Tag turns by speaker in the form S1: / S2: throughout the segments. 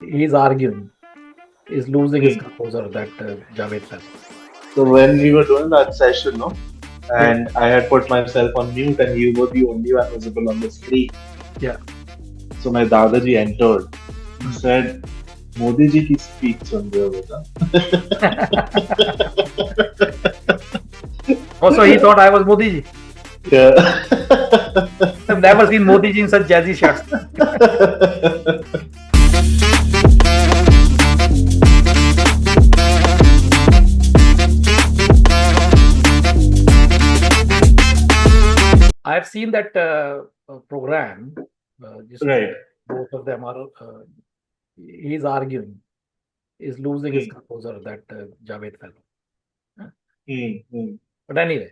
S1: He's arguing. He's losing his composure, that Javed fellow.
S2: So when we were doing that session, no,
S1: Yeah.
S2: and I had put myself on mute, and you were the only one visible on the screen.
S1: Yeah.
S2: So my Dadaji entered. He said, "Modi ji की speech सुन रहे हो बेटा?"
S1: Also, he thought I was Modi ji.
S2: Yeah.
S1: I've never seen Modi ji in such jazzy shots. I've seen that program.
S2: Right.
S1: Both of them are. He's arguing. He's losing his composure, that Javed fellow. But anyway,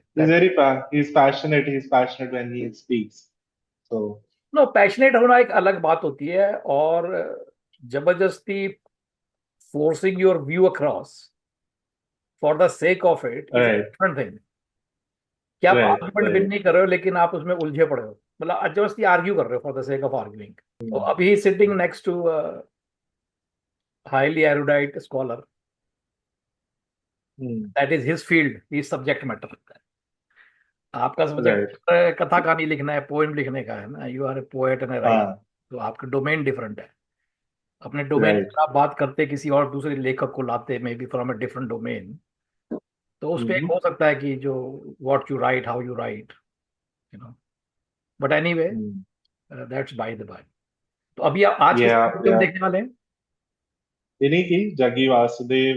S2: He's passionate. He's passionate when he speaks. So
S1: no, passionate होना एक अलग बात होती है, और जबरदस्ती forcing your view across for the sake of it is a different thing. क्या आप आर्गुमेंट विन नहीं कर रहे हो, लेकिन आप उसमें उलझे पड़े हो, मतलब जबरदस्ती आर्ग्यू कर रहे हो for the sake of arguing. तो अभी he is sitting next to a highly erudite scholar. That is his field. He is subject matter. आपका सब्जेक्ट कथा कहानी लिखना है, पोएम लिखने का है ना. You are a poet and a writer, तो आपका डोमेन डिफरेंट है. अपने डोमेन में आप बात करते, किसी और दूसरे लेखक को लाते, may be from a different domain, तो उस पे हो सकता है कि जो what you write, how you write, you know. But anyway, that's by the by. तो अभी आप आज किस देखने वाले हैं?
S2: इन्हीं की Jaggi Vasudev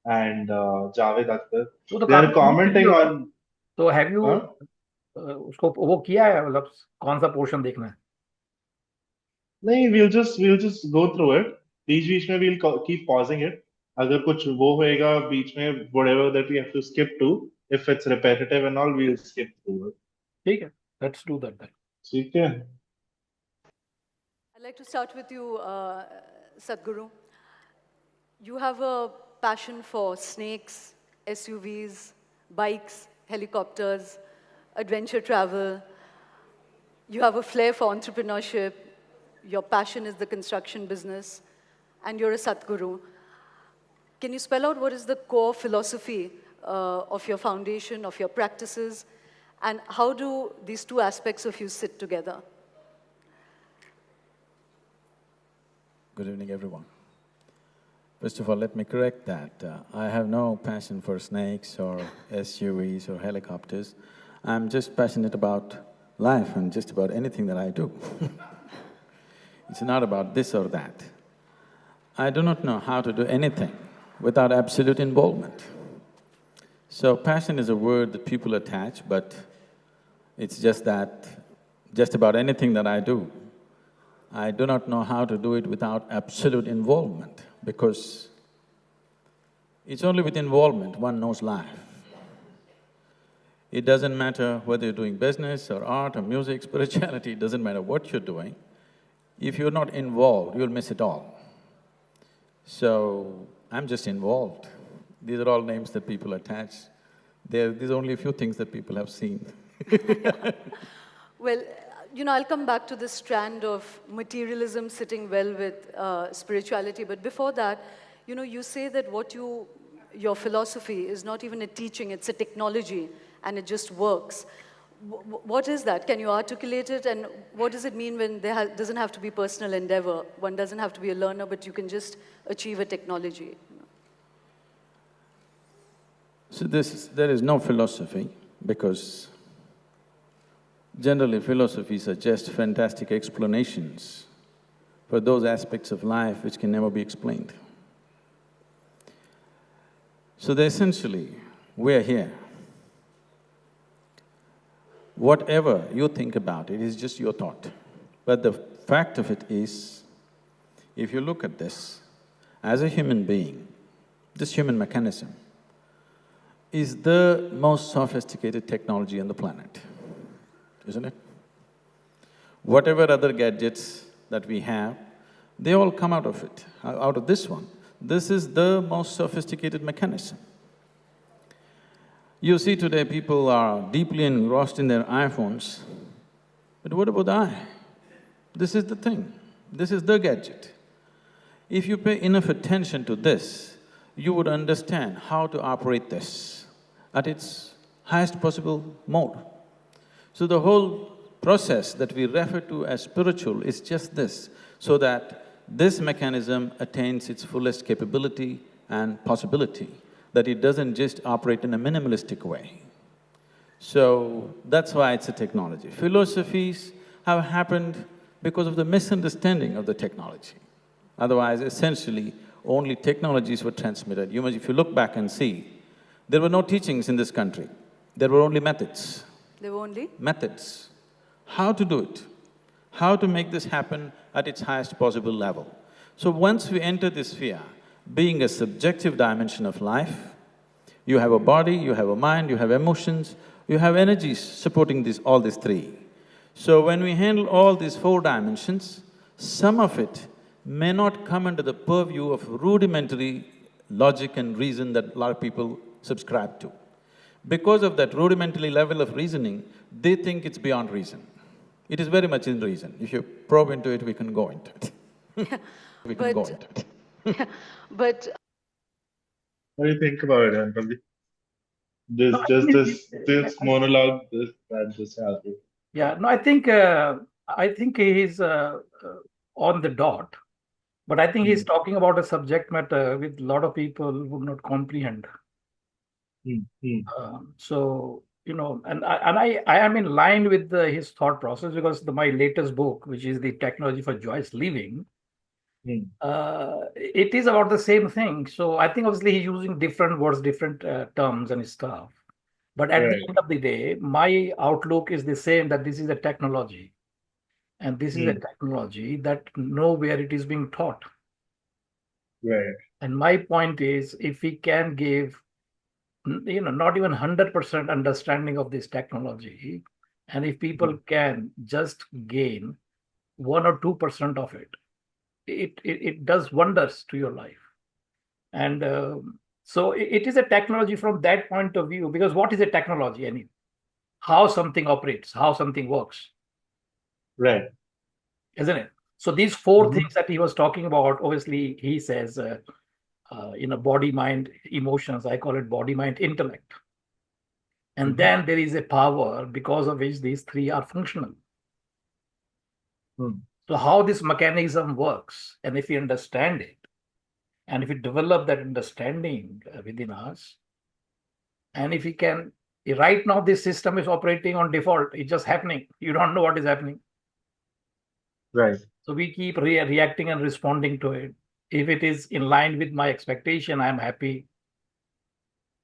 S2: and Javed Akhtar. They are commenting on.
S1: तो हैव यू उसको वो किया है, मतलब कौन सा पोर्शन देखना है?
S2: नहीं, we'll just go through it. बीच में we'll keep pausing it. अगर कुछ वो होएगा बीच में, whatever that we have to skip to, if it's repetitive and all, we'll skip through it.
S1: ठीक है, let's do that then.
S2: ठीक है.
S3: I'd like to start with you, Sadhguru. You have a passion for snakes, SUVs, bikes, helicopters, adventure travel. You have a flair for entrepreneurship. Your passion is the construction business, and you're a Sadhguru. Can you spell out what is the core philosophy of your foundation, of your practices, and how do these two aspects of you sit together?
S4: Good evening, everyone. First of all, let me correct that. I have no passion for snakes or SUVs or helicopters. I'm just passionate about life and just about anything that I do. It's not about this or that. I do not know how to do anything without absolute involvement. So passion is a word that people attach, but it's just that, just about anything that I do, I do not know how to do it without absolute involvement, because it's only with involvement one knows life. It doesn't matter whether you're doing business or art or music, spirituality, it doesn't matter what you're doing. If you're not involved, you'll miss it all. So, I'm just involved. These are all names that people attach. These are only a few things that people have seen.
S3: Well, you know, I'll come back to this strand of materialism sitting well with spirituality, but before that, you know, you say that your philosophy is not even a teaching, it's a technology, and it just works. What is that? Can you articulate it? And what does it mean when there doesn't have to be personal endeavor? One doesn't have to be a learner, but you can just achieve a technology.
S4: So there is no philosophy, because generally philosophies are just fantastic explanations for those aspects of life which can never be explained. So essentially, we're here. Whatever you think about it is just your thought. But the fact of it is, if you look at this, as a human being, this human mechanism is the most sophisticated technology on the planet, isn't it? Whatever other gadgets that we have, they all come out of it, out of this one. This is the most sophisticated mechanism. You see today people are deeply engrossed in their iPhones, but what about the eye? This is the thing, this is the gadget. If you pay enough attention to this, you would understand how to operate this at its highest possible mode. So the whole process that we refer to as spiritual is just this, so that this mechanism attains its fullest capability and possibility, that it doesn't just operate in a minimalistic way. So that's why it's a technology. Philosophies have happened because of the misunderstanding of the technology. Otherwise, essentially, only technologies were transmitted. If you look back and see, there were no teachings in this country, there were only methods.
S3: There were only?
S4: Methods. How to do it, how to make this happen at its highest possible level. So once we enter this sphere, being a subjective dimension of life, you have a body, you have a mind, you have emotions, you have energies supporting all these three. So when we handle all these four dimensions, some of it may not come under the purview of rudimentary logic and reason that a lot of people subscribe to. Because of that rudimentary level of reasoning, they think it's beyond reason. It is very much in reason. If you probe into it, we can go into it. We can go into it.
S3: But
S2: What do you think about it, Anupam? This monologue that just happened.
S1: Yeah, no, I think he is on the dot, but I think he's talking about a subject matter which a lot of people would not comprehend. So, and I am in line with his thought process, because my latest book, which is The Technology for Joyous Living, it is about the same thing. So I think obviously he's using different words, different terms and stuff. But at the end of the day, my outlook is the same, that this is a technology. And this is a technology that nowhere it is being taught.
S2: Right.
S1: And my point is, if we can give, not even 100% understanding of this technology, and if people can just gain 1 or 2% of it, it does wonders to your life. And so it is a technology from that point of view, because what is a technology? I mean, how something operates, how something works.
S2: Right.
S1: Isn't it? So these four things that he was talking about, obviously he says, body, mind, emotions, I call it body, mind, intellect. And then there is a power because of which these three are functional. So how this mechanism works, and if we understand it, and if we develop that understanding within us, and if we can, right now this system is operating on default, it's just happening. You don't know what is happening.
S2: Right.
S1: So we keep reacting and responding to it. If it is in line with my expectation, I'm happy.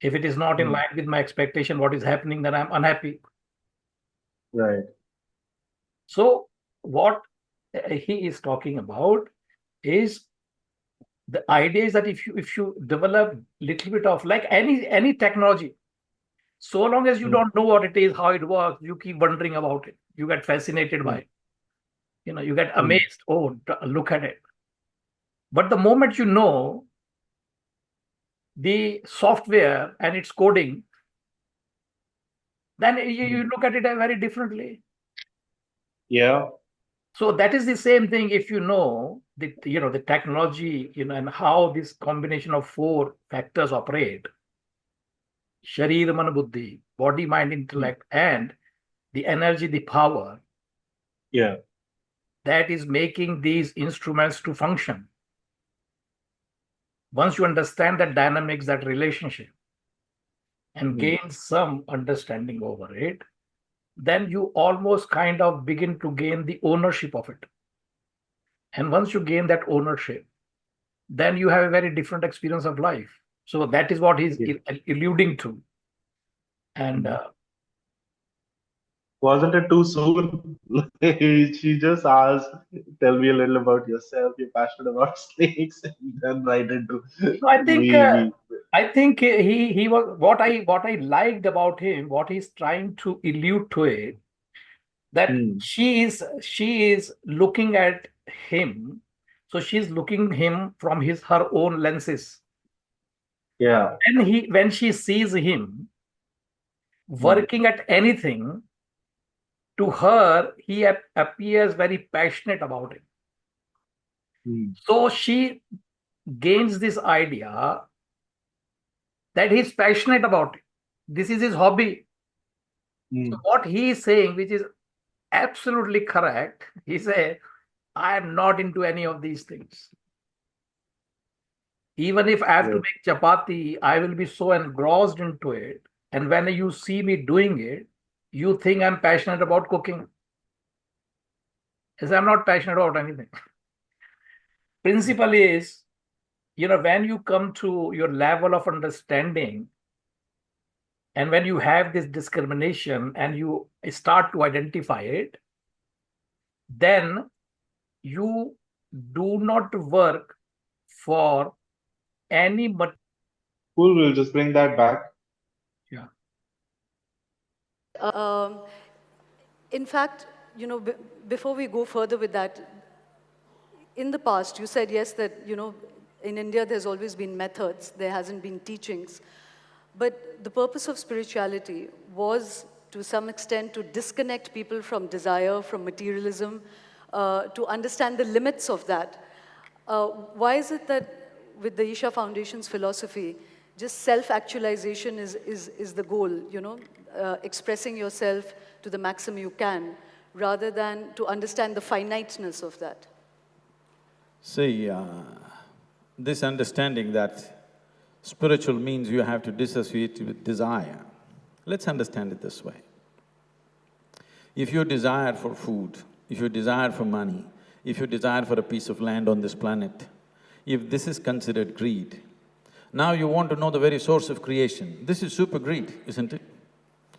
S1: If it is not in line with my expectation, what is happening, then I'm unhappy.
S2: Right.
S1: So what he is talking about is, the idea is that if you develop little bit of, like any technology, so long as you don't know what it is, how it works, you keep wondering about it. You get fascinated by it. You get amazed. Oh, look at it. But the moment you know the software and its coding, then you look at it very differently.
S2: Yeah.
S1: So that is the same thing. If you know the technology, and how this combination of four factors operate: sharir, man, buddhi, body, mind, intellect, and the energy, the power.
S2: Yeah.
S1: That is making these instruments to function. Once you understand that dynamics, that relationship, and gain some understanding over it, then you almost kind of begin to gain the ownership of it. And once you gain that ownership, then you have a very different experience of life. So that is what he's alluding to. And
S2: wasn't it too soon? She just asked, tell me a little about yourself. You're passionate about snakes, and then right into
S1: I think he was, what I liked about him, what he's trying to allude to it, that she is looking at him. So she's looking him from her own lenses.
S2: Yeah.
S1: And when she sees him working at anything, to her he appears very passionate about it. So she gains this idea that he's passionate about it. This is his hobby. So what he is saying, which is absolutely correct, he said, I am not into any of these things. Even if I have to make chapati, I will be so engrossed into it. And when you see me doing it, you think I'm passionate about cooking. As I'm not passionate about anything. Principle is, when you come to your level of understanding, and when you have this discrimination and you start to identify it, then you do not work for any but
S2: Cool, we'll just bring that back.
S1: yeah.
S3: In fact, before we go further with that, in the past, you said, yes, that, in India, there's always been methods, there hasn't been teachings. But the purpose of spirituality was, to some extent, to disconnect people from desire, from materialism, to understand the limits of that. Why is it that with the Isha Foundation's philosophy, just self-actualization is the goal, expressing yourself to the maximum you can, rather than to understand the finiteness of that?
S4: See, this understanding that spiritual means you have to dissociate with desire. Let's understand it this way. If you desire for food, if you desire for money, if you desire for a piece of land on this planet, if this is considered greed, now you want to know the very source of creation. This is super greed, isn't it?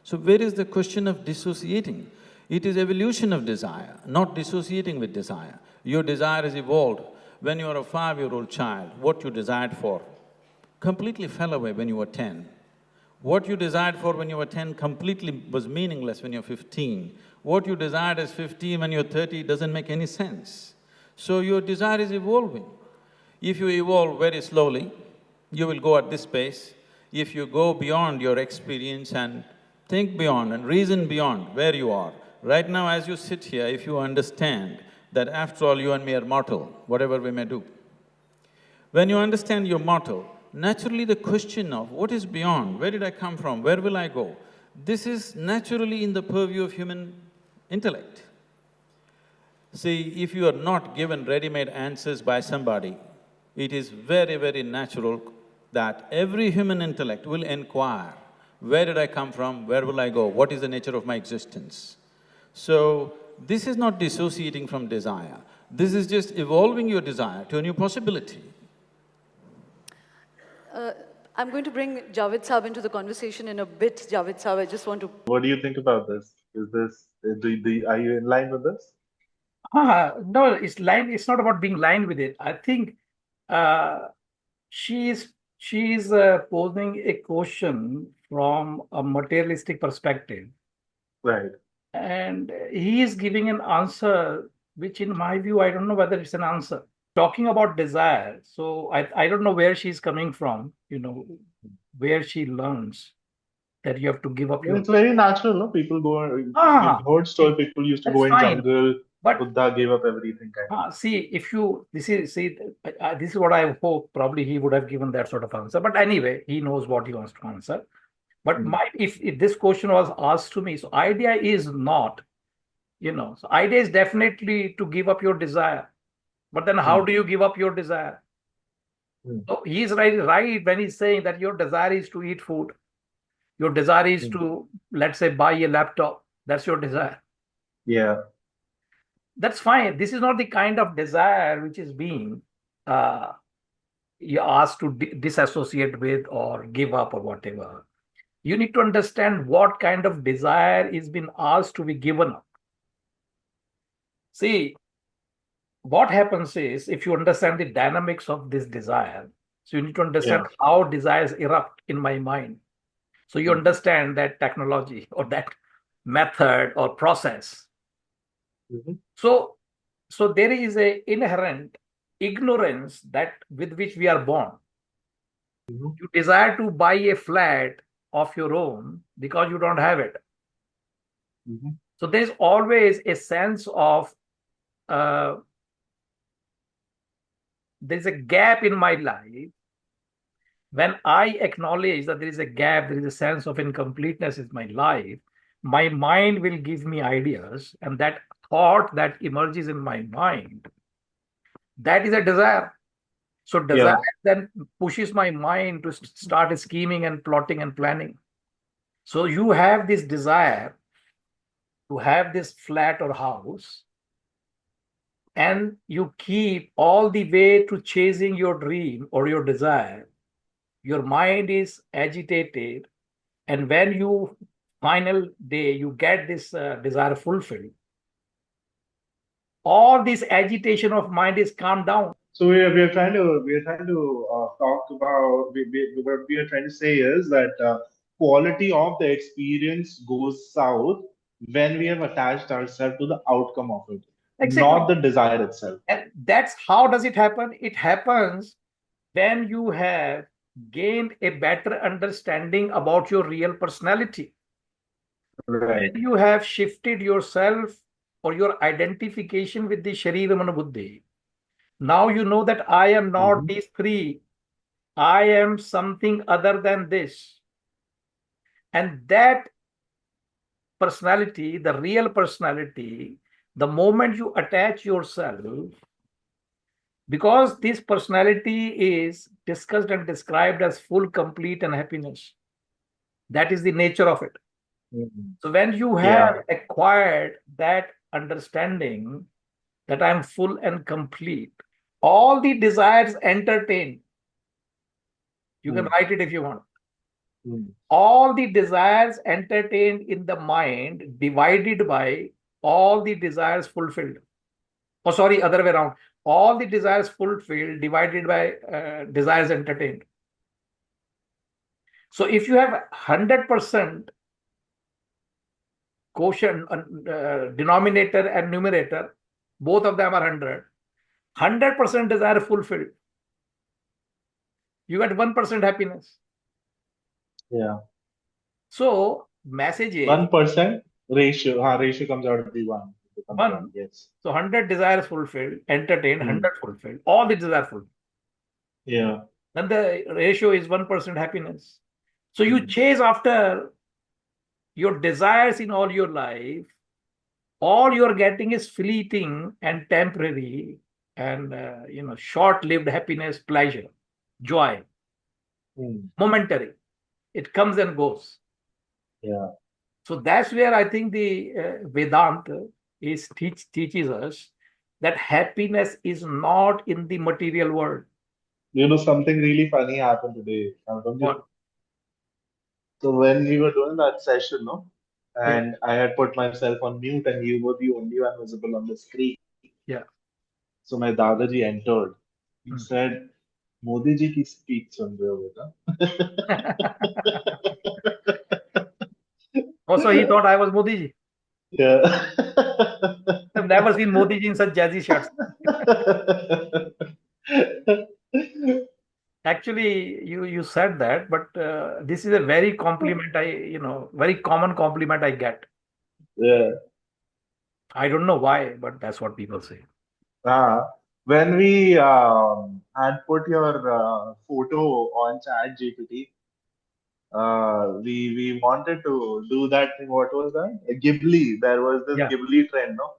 S4: So where is the question of dissociating? It is evolution of desire, not dissociating with desire. Your desire is evolved. When you are a 5-year-old child, what you desired for completely fell away when you were 10. What you desired for when you were 10 completely was meaningless when you're 15. What you desired as 15 when you're 30 doesn't make any sense. So your desire is evolving. If you evolve very slowly, you will go at this pace. If you go beyond your experience and think beyond and reason beyond where you are, right now as you sit here, if you understand that after all you and me are mortal, whatever we may do, when you understand you're mortal, naturally the question of what is beyond, where did I come from, where will I go, this is naturally in the purview of human intellect. See, if you are not given ready-made answers by somebody, it is very, very natural that every human intellect will inquire, where did I come from, where will I go, what is the nature of my existence? So, this is not dissociating from desire, this is just evolving your desire to a new possibility.
S3: I'm going to bring Javed Sahab into the conversation in a bit. Javed Sahab, I just want to…
S2: What do you think about this? Is this… are you in line with this?
S1: No, it's not about being line with it. I think she's posing a question from a materialistic perspective.
S2: Right.
S1: And he is giving an answer, which in my view, I don't know whether it's an answer. Talking about desire, so I don't know where she's coming from, where she learns that you have to give up your…
S2: It's very natural, no? People go… You've heard story, people used to go in
S1: fine.
S2: jungle,
S1: But
S2: Buddha gave up everything kind of.
S1: see, this is what I hope, probably he would have given that sort of answer. But anyway, he knows what he wants to answer. But if this question was asked to me, so idea is not, so idea is definitely to give up your desire. But then how do you give up your desire? So he is right when he's saying that your desire is to eat food. Your desire is to, let's say, buy a laptop. That's your desire.
S2: Yeah.
S1: That's fine. This is not the kind of desire which is being you're asked to disassociate with or give up or whatever. You need to understand what kind of desire is being asked to be given up. See, what happens is, if you understand the dynamics of this desire, so you need to understand how desires erupt in my mind. So you understand that technology or that method or process. So there is an inherent ignorance that with which we are born. You desire to buy a flat of your own because you don't have it. So there's always a sense of there is a gap in my life, when I acknowledge that there is a gap, there is a sense of incompleteness in my life, my mind will give me ideas, and that thought that emerges in my mind, that is a desire. So desire then pushes my mind to start scheming and plotting and planning. So you have this desire to have this flat or house, and you keep all the way to chasing your dream or your desire. Your mind is agitated, and when you final day you get this desire fulfilled, all this agitation of mind is calmed down.
S2: So we are trying to talk about what we are trying to say is that quality of the experience goes south when we have attached ourselves to the outcome of it,
S1: Exactly.
S2: not the desire itself.
S1: And that's how does it happen? It happens when you have gained a better understanding about your real personality.
S2: Right.
S1: When you have shifted yourself or your identification with the Sharira Mana Buddhi, now you know that I am not these three. I am something other than this. And that personality, the real personality, the moment you attach yourself, because this personality is discussed and described as full, complete, and happiness. That is the nature of it. So when you have acquired that understanding that I'm full and complete, all the desires entertained, you can write it if you want. All the desires entertained in the mind divided by all the desires fulfilled. Oh, sorry, other way around. All the desires fulfilled divided by desires entertained. So if you have 100% quotient, denominator and numerator, both of them are 100. 100% desire fulfilled. You get 1% happiness.
S2: Yeah.
S1: So message is
S2: 1% ratio. Ratio comes out to be 1.
S1: One.
S2: Yes.
S1: So 100 desires fulfilled, entertained, 100 fulfilled. All the desires fulfilled.
S2: Yeah.
S1: Then the ratio is 1% happiness. So you chase after your desires in all your life. All you're getting is fleeting and temporary and short-lived happiness, pleasure, joy, momentary. It comes and goes.
S2: Yeah.
S1: So that's where I think the Vedanta teaches us that happiness is not in the material world.
S2: You know, something really funny happened today.
S1: What?
S2: So when we were doing that session, no, and I had put myself on mute, and you were the only one visible on the screen.
S1: Yeah.
S2: So my Dadaji entered. He said, "Modi ji ki speech sun rahe ho beta?"
S1: Also, he thought I was Modi ji.
S2: Yeah.
S1: I've never seen Modi ji in such jazzy shirts. Actually, you said that, but this is a very compliment very common compliment I get.
S2: Yeah.
S1: I don't know why, but that's what people say.
S2: When we had put your photo on Chat GPT, we wanted to do that thing. What was that? Ghibli. There was this Ghibli trend, no?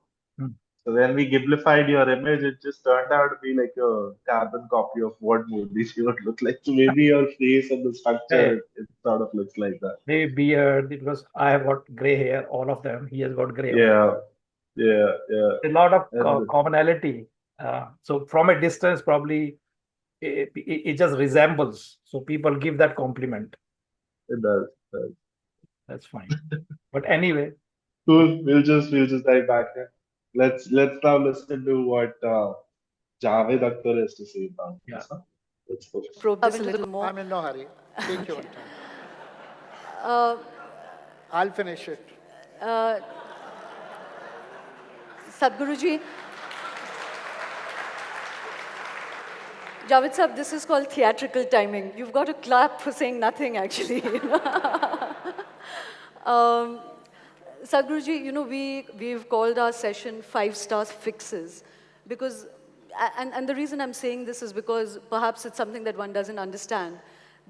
S2: So when we Ghiblified your image, it just turned out to be like a carbon copy of what Modi she would look like. So maybe your face and the structure, it sort of looks like that.
S1: Maybe beard, because I have got gray hair, all of them. He has got gray
S2: hair. Yeah.
S1: A lot of commonality. So from a distance, probably it just resembles. So people give that compliment.
S2: It does.
S1: That's fine. But anyway.
S2: Cool. We'll just dive back there. Let's now listen to what Javed Akhtar has to say about this. Huh? Let's go.
S3: Probe this a little more.
S5: I'm in no hurry. Take your time. I'll finish it.
S3: Sadhguruji, Javed Sahab, this is called theatrical timing. You've got to clap for saying nothing, actually. Sadhguruji, we've called our session 5 stars fixes because and the reason I'm saying this is because perhaps it's something that one doesn't understand,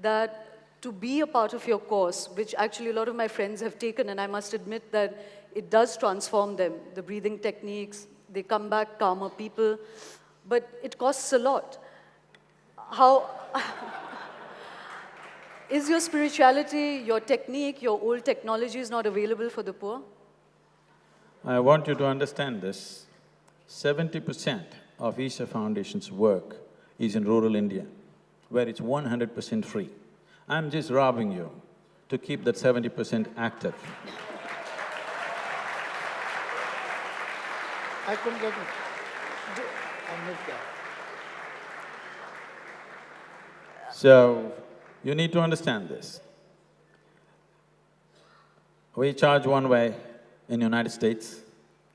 S3: that to be a part of your course, which actually a lot of my friends have taken, and I must admit that it does transform them, the breathing techniques, they come back calmer people, but it costs a lot. How… Is your spirituality, your technique, your old technologies not available for the poor?
S4: I want you to understand this. 70% of Isha Foundation's work is in rural India, where it's 100% free. I'm just robbing you to keep that 70% active.
S5: I couldn't get it. I missed that.
S4: So, you need to understand this. We charge one way in United States,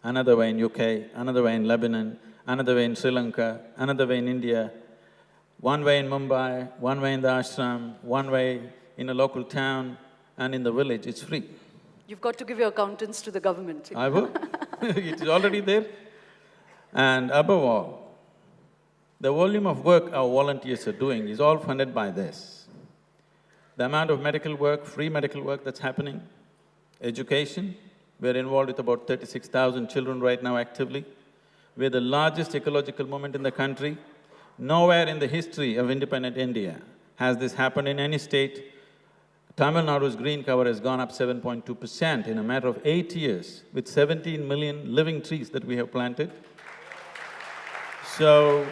S4: another way in UK, another way in Lebanon, another way in Sri Lanka, another way in India, one way in Mumbai, one way in the ashram, one way in a local town, and in the village, it's free.
S3: You've got to give your accountants to the government.
S4: I will. It is already there. And above all, the volume of work our volunteers are doing is all funded by this. The amount of medical work, free medical work that's happening, education, we're involved with about 36,000 children right now actively. We're the largest ecological movement in the country. Nowhere in the history of independent India has this happened in any state. Tamil Nadu's green cover has gone up 7.2% in a matter of 8 years, with 17 million living trees that we have planted. So,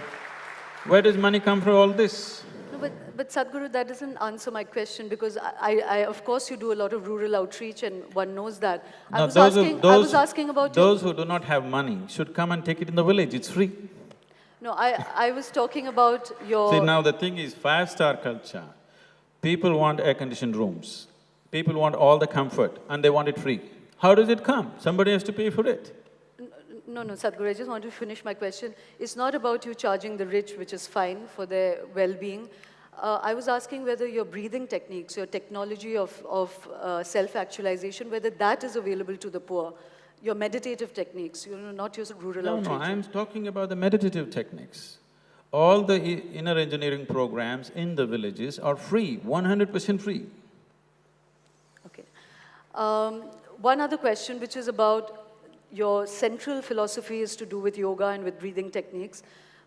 S4: where does money come from all this?
S3: No, but Sadhguru, that doesn't answer my question, because of course you do a lot of rural outreach and one knows that. I was asking about
S4: those who do not have money should come and take it in the village, it's free.
S3: No, I was talking about your…
S4: See, now the thing is, five-star culture, people want air-conditioned rooms, people want all the comfort and they want it free. How does it come? Somebody has to pay for it.
S3: No, Sadhguru, I just want to finish my question. It's not about you charging the rich, which is fine for their well-being. I was asking whether your breathing techniques, your technology of self-actualization, whether that is available to the poor. Your meditative techniques, not your rural outreach.
S4: No, I'm talking about the meditative techniques. All the inner engineering programs in the villages are free, 100% free.
S3: Okay. One other question, which is about your central philosophy is to do with yoga and with breathing techniques,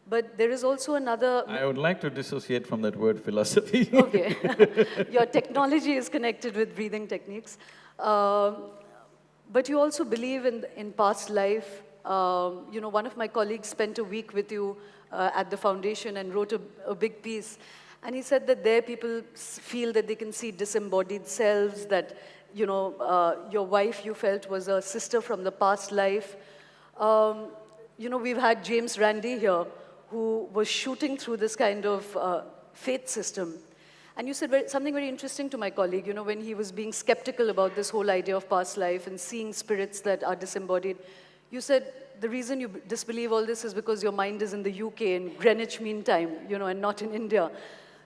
S3: but there is also another…
S4: I would like to dissociate from that word philosophy.
S3: Okay. Your technology is connected with breathing techniques. But you also believe in past life. One of my colleagues spent a week with you at the foundation and wrote a big piece. And he said that there people feel that they can see disembodied selves, that, your wife you felt was a sister from the past life. We've had James Randi here, who was shooting through this kind of faith system. And you said something very interesting to my colleague, when he was being skeptical about this whole idea of past life and seeing spirits that are disembodied. You said the reason you disbelieve all this is because your mind is in the UK, in Greenwich Mean Time, and not in India.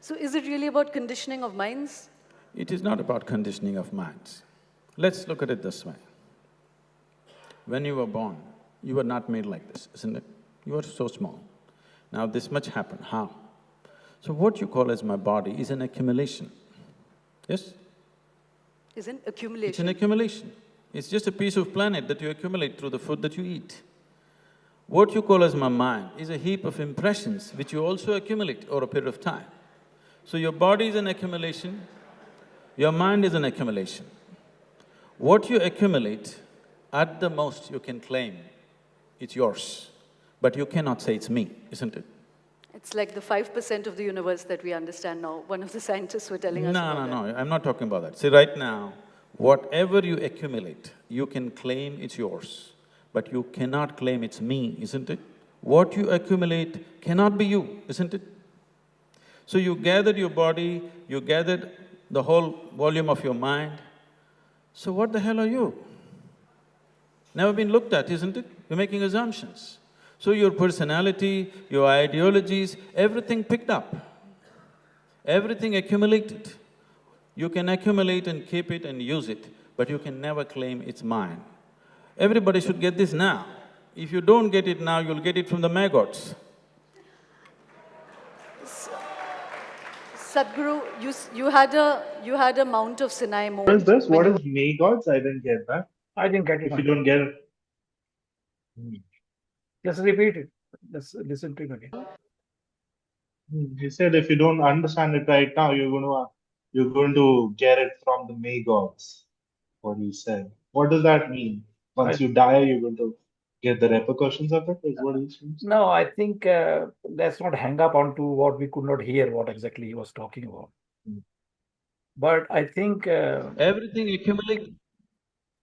S3: So is it really about conditioning of minds?
S4: It is not about conditioning of minds. Let's look at it this way. When you were born, you were not made like this, isn't it? You were so small. Now this much happened. How? So what you call as my body is an accumulation. Yes?
S3: Is an accumulation?
S4: It's an accumulation. It's just a piece of planet that you accumulate through the food that you eat. What you call as my mind is a heap of impressions which you also accumulate over a period of time. So your body is an accumulation, your mind is an accumulation. What you accumulate, at the most you can claim it's yours, but you cannot say it's me, isn't it?
S3: It's like the 5% of the universe that we understand now. One of the scientists were telling us about that.
S4: No, I'm not talking about that. See, right now, whatever you accumulate, you can claim it's yours, but you cannot claim it's me, isn't it? What you accumulate cannot be you, isn't it? So you gathered your body, you gathered the whole volume of your mind, so what the hell are you? Never been looked at, isn't it? You're making assumptions. So your personality, your ideologies, everything picked up, everything accumulated. You can accumulate and keep it and use it, but you can never claim it's mine. Everybody should get this now. If you don't get it now, you'll get it from the maggots.
S3: Sadhguru, you had a Mount of Sinai
S2: What is
S3: moment.
S2: this? What is May Gods? I didn't get that.
S1: I didn't get it.
S2: If you don't get it.
S1: Just repeat it. Just listen to it again.
S2: He said if you don't understand it right now, you're going to get it from the May Gods. What he said. What does that mean? Once you die, you're going to get the repercussions of it, is what he says?
S1: No, I think let's not hang up onto what we could not hear, what exactly he was talking about. But I think
S4: Everything accumulate.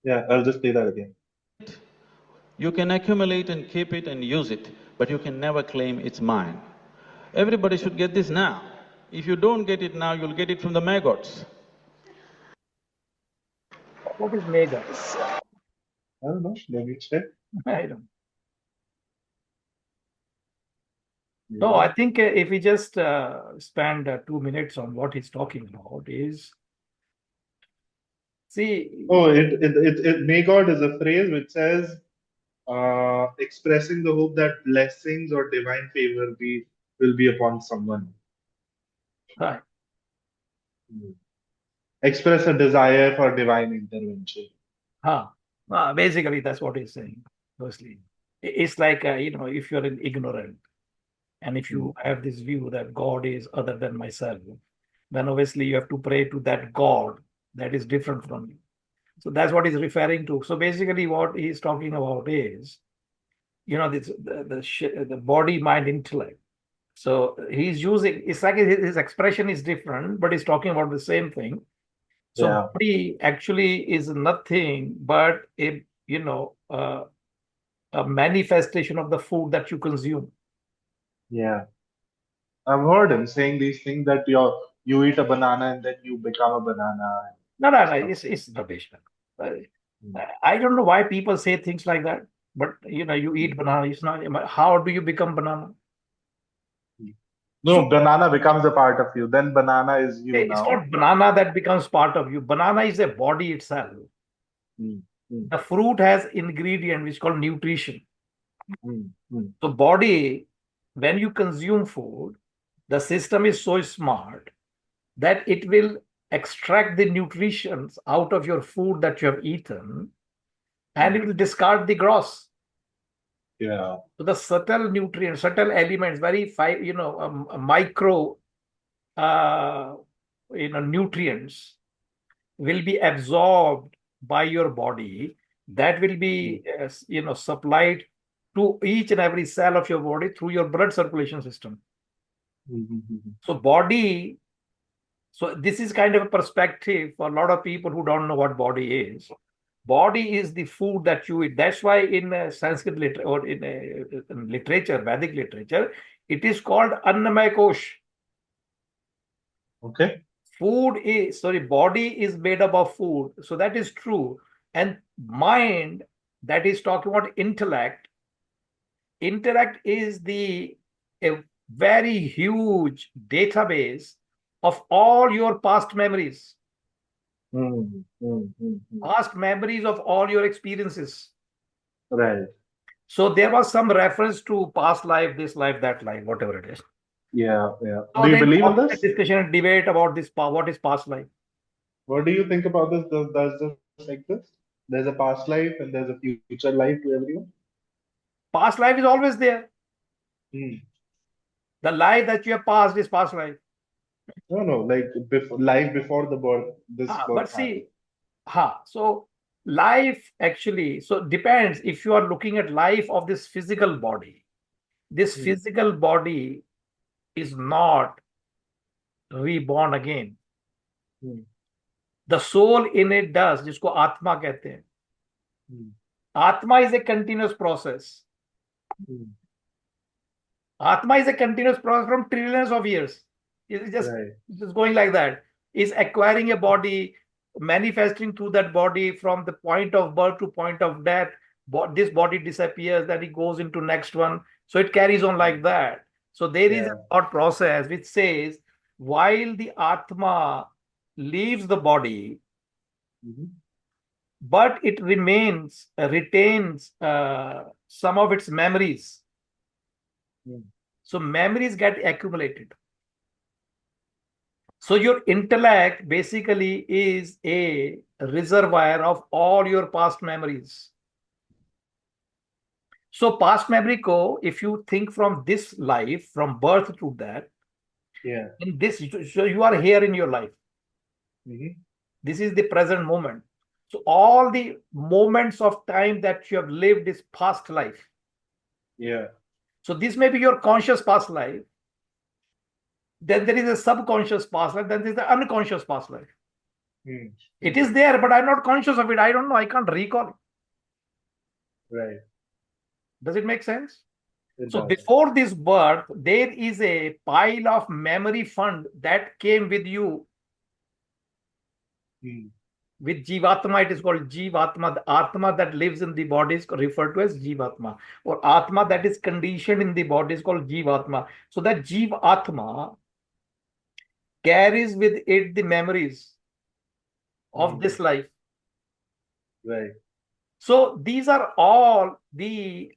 S2: Yeah, I'll just play that again.
S4: You can accumulate and keep it and use it, but you can never claim it's mine. Everybody should get this now. If you don't get it now, you'll get it from the maggots.
S1: what is mega?
S2: I don't know. Maybe check.
S1: I don't. No, I think if we just spend 2 minutes on what he's talking about is, see.
S2: Oh, May God is a phrase which says, expressing the hope that blessings or divine favor will be upon someone.
S1: Right.
S2: Express a desire for divine intervention.
S1: Basically, that's what he's saying. Firstly, it's like if you're ignorant, and if you have this view that God is other than myself, then obviously you have to pray to that God that is different from you. So that's what he's referring to. So basically, what he's talking about is, the body, mind, intellect. So he's using, it's like his expression is different, but he's talking about the same thing. So body actually is nothing but a manifestation of the food that you consume.
S2: Yeah. I've heard him saying these things that you eat a banana and then you become a banana.
S1: No, it's rubbish. I don't know why people say things like that, but you eat banana, it's not, how do you become banana?
S2: No, banana becomes a part of you. Then banana is you
S1: It's
S2: now.
S1: not banana that becomes part of you. Banana is a body itself. The fruit has ingredient which is called nutrition. So body, when you consume food, the system is so smart that it will extract the nutrients out of your food that you have eaten, and it will discard the gross.
S2: Yeah.
S1: So the subtle nutrients, subtle elements, very micro, nutrients will be absorbed by your body. That will be, supplied to each and every cell of your body through your blood circulation system. So body, so this is kind of a perspective for a lot of people who don't know what body is. Body is the food that you eat. That's why in Sanskrit literature or in literature, Vedic literature, it is called Annamaya Kosh.
S2: Okay.
S1: Body is made up of food. So that is true. And mind, that is talking about intellect. Intellect is a very huge database of all your past memories. Past memories of all your experiences.
S2: Right.
S1: So there was some reference to past life, this life, that life, whatever it is.
S2: Yeah.
S1: So
S2: do you believe in this?
S1: Discussion and debate about this, what is past life.
S2: What do you think about this? Does this exist? There's a past life and there's a future life to everyone?
S1: Past life is always there. The life that you have passed is past life.
S2: No, like life before the birth.
S1: But see, so life actually, so depends if you are looking at life of this physical body. This physical body is not reborn again. The soul in it does, जिसको आत्मा कहते हैं. Atma is a continuous process. Atma is a continuous process from trillions of years. It's just going like that. It's acquiring a body, manifesting through that body from the point of birth to point of death. This body disappears, then it goes into next one. So it carries on like that. So there is a thought process which says, while the Atma leaves the body, but it retains some of its memories. So memories get accumulated. So your intellect basically is a reservoir of all your past memories. So past memory ko, if you think from this life, from birth to that,
S2: Yeah.
S1: in this, so you are here in your life.
S2: Mm-hmm.
S1: This is the present moment. So all the moments of time that you have lived is past life.
S2: Yeah.
S1: So this may be your conscious past life. Then there is a subconscious past life. Then there is the unconscious past life.
S2: Mm.
S1: It is there, but I'm not conscious of it. I don't know. I can't recall it.
S2: Right.
S1: Does it make sense?
S2: It
S1: So
S2: does.
S1: before this birth, there is a pile of memory fund that came with you. With Jivatma, it is called Jivatma. The Atma that lives in the body is referred to as Jivatma. Or Atma that is conditioned in the body is called Jivatma. So that Jivatma carries with it the memories of this life.
S2: Right.
S1: So these are all the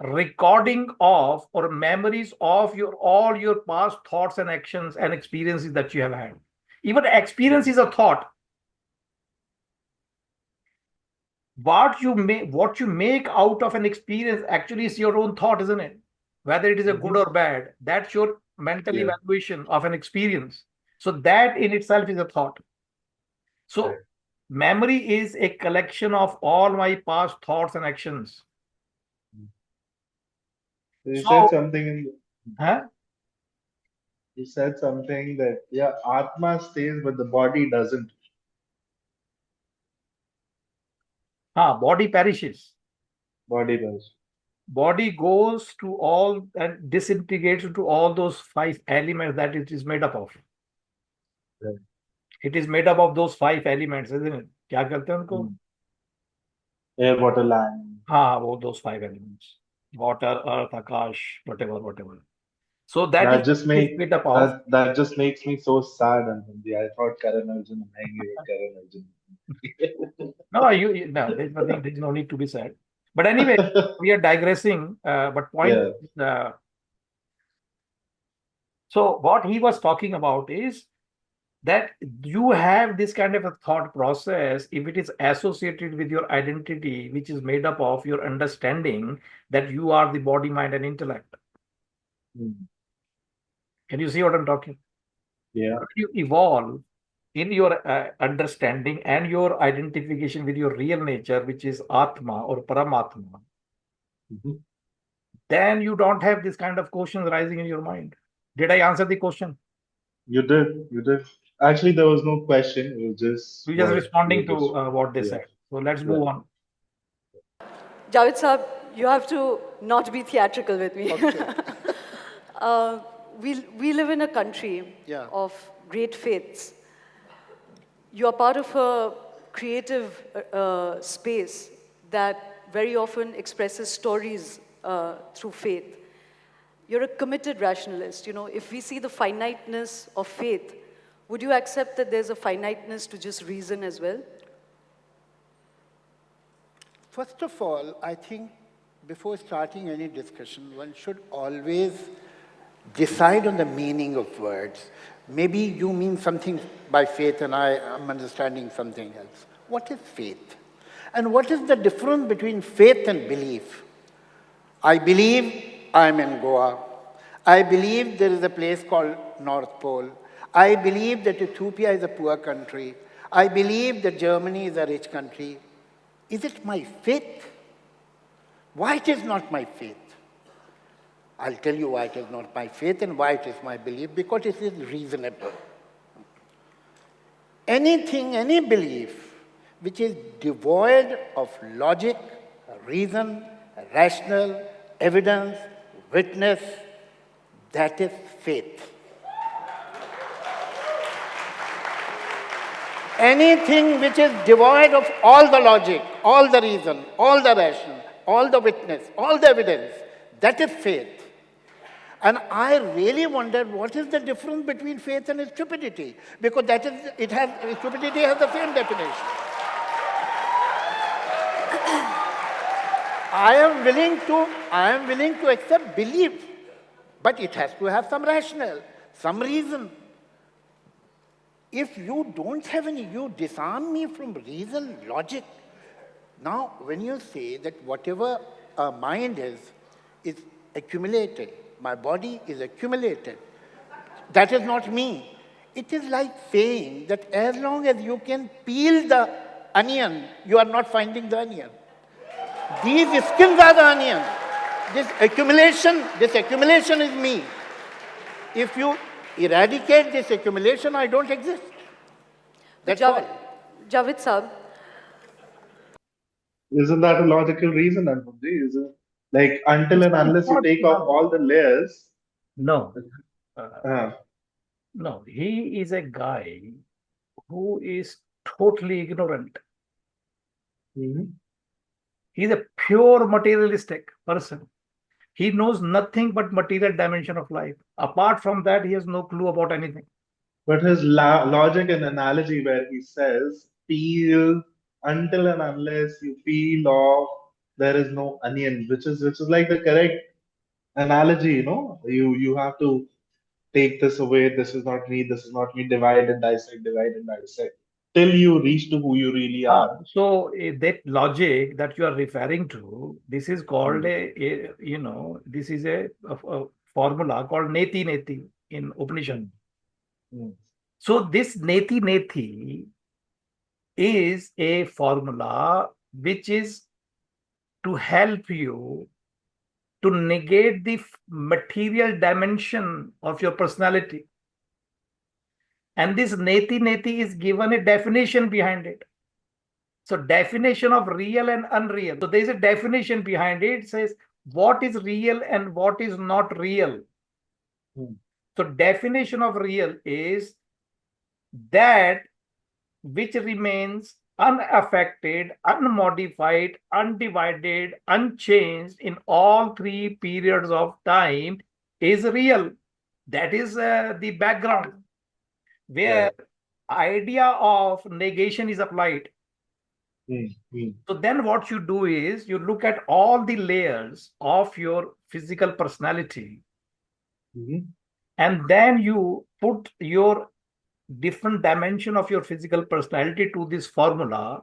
S1: recording of or memories of all your past thoughts and actions and experiences that you have had. Even experience is a thought. What you make out of an experience actually is your own thought, isn't it? Whether it is a good or bad, that's your mental evaluation of an experience. So that in itself is a thought. So memory is a collection of all my past thoughts and actions.
S2: You
S1: So,
S2: said something
S1: huh?
S2: You said something that Atma stays but the body doesn't.
S1: Body perishes.
S2: Body does.
S1: Body goes to all and disintegrates into all those 5 elements that it is made up of.
S2: Right.
S1: It is made up of those 5 elements, isn't it? क्या करते हैं उनको?
S2: Air, water, land.
S1: Those 5 elements. Water, earth, akash, whatever. So that is made up of.
S2: That just makes me so sad, Anupam. I thought Karan Arjun and hanging with Karan Arjun.
S1: No, there's no need to be sad. But anyway, we are digressing. But point. So what he was talking about is that you have this kind of a thought process if it is associated with your identity, which is made up of your understanding that you are the body, mind, and intellect. Can you see what I'm talking?
S2: Yeah.
S1: When you evolve in your understanding and your identification with your real nature, which is Atma or Paramatma, then you don't have this kind of questions rising in your mind. Did I answer the question?
S2: You did. Actually, there was no question. It was just.
S1: You're just responding to what they said. So let's move on.
S3: Javed Saab, you have to not be theatrical with me.
S5: Okay.
S3: We live in a country of great faiths. You are part of a creative space that very often expresses stories through faith. You're a committed rationalist. You know, if we see the finiteness of faith, would you accept that there's a finiteness to just reason as well?
S5: First of all, I think before starting any discussion, one should always decide on the meaning of words. Maybe you mean something by faith and I am understanding something else. What is faith? And what is the difference between faith and belief? I believe I'm in Goa. I believe there is a place called North Pole. I believe that Ethiopia is a poor country. I believe that Germany is a rich country. Is it my faith? Why it is not my faith? I'll tell you why it is not my faith and why it is my belief, because it is reasonable. Anything, any belief which is devoid of logic, reason, rational, evidence, witness, that is faith. Anything which is devoid of all the logic, all the reason, all the rational, all the witness, all the evidence, that is faith. And I really wondered what is the difference between faith and stupidity, because stupidity has the same definition. I am willing to accept belief, but it has to have some rationale, some reason. If you don't have any, you disarm me from reason, logic. Now, when you say that whatever a mind is accumulated, my body is accumulated, that is not me. It is like saying that as long as you can peel the onion, you are not finding the onion. These skins are the onion. This accumulation is me. If you eradicate this accumulation, I don't exist. That's all.
S3: Javed Sahab.
S2: Isn't that a logical reason, Anupamji? Is it like until and unless you take off all the layers?
S1: No.
S2: Uh,
S1: No, he is a guy who is totally ignorant.
S2: mhm.
S1: He's a pure materialistic person. He knows nothing but material dimension of life. Apart from that, he has no clue about anything.
S2: But his logic and analogy, where he says, peel until and unless you peel off, there is no onion, which is like the correct analogy. You have to take this away. This is not me. This is not me. Divide and dissect. Divide and dissect till you reach to who you really are.
S1: So that logic that you are referring to, this is called this is a formula called neti neti in Upanishad. So this neti neti is a formula which is to help you to negate the material dimension of your personality. And this neti neti is given a definition behind it. So definition of real and unreal. So there is a definition behind it. It says what is real and what is not real. So definition of real is that which remains unaffected, unmodified, undivided, unchanged in all three periods of time is real. That is the background where idea of negation is applied. So then what you do is you look at all the layers of your physical personality, and then you put your different dimension of your physical personality to this formula.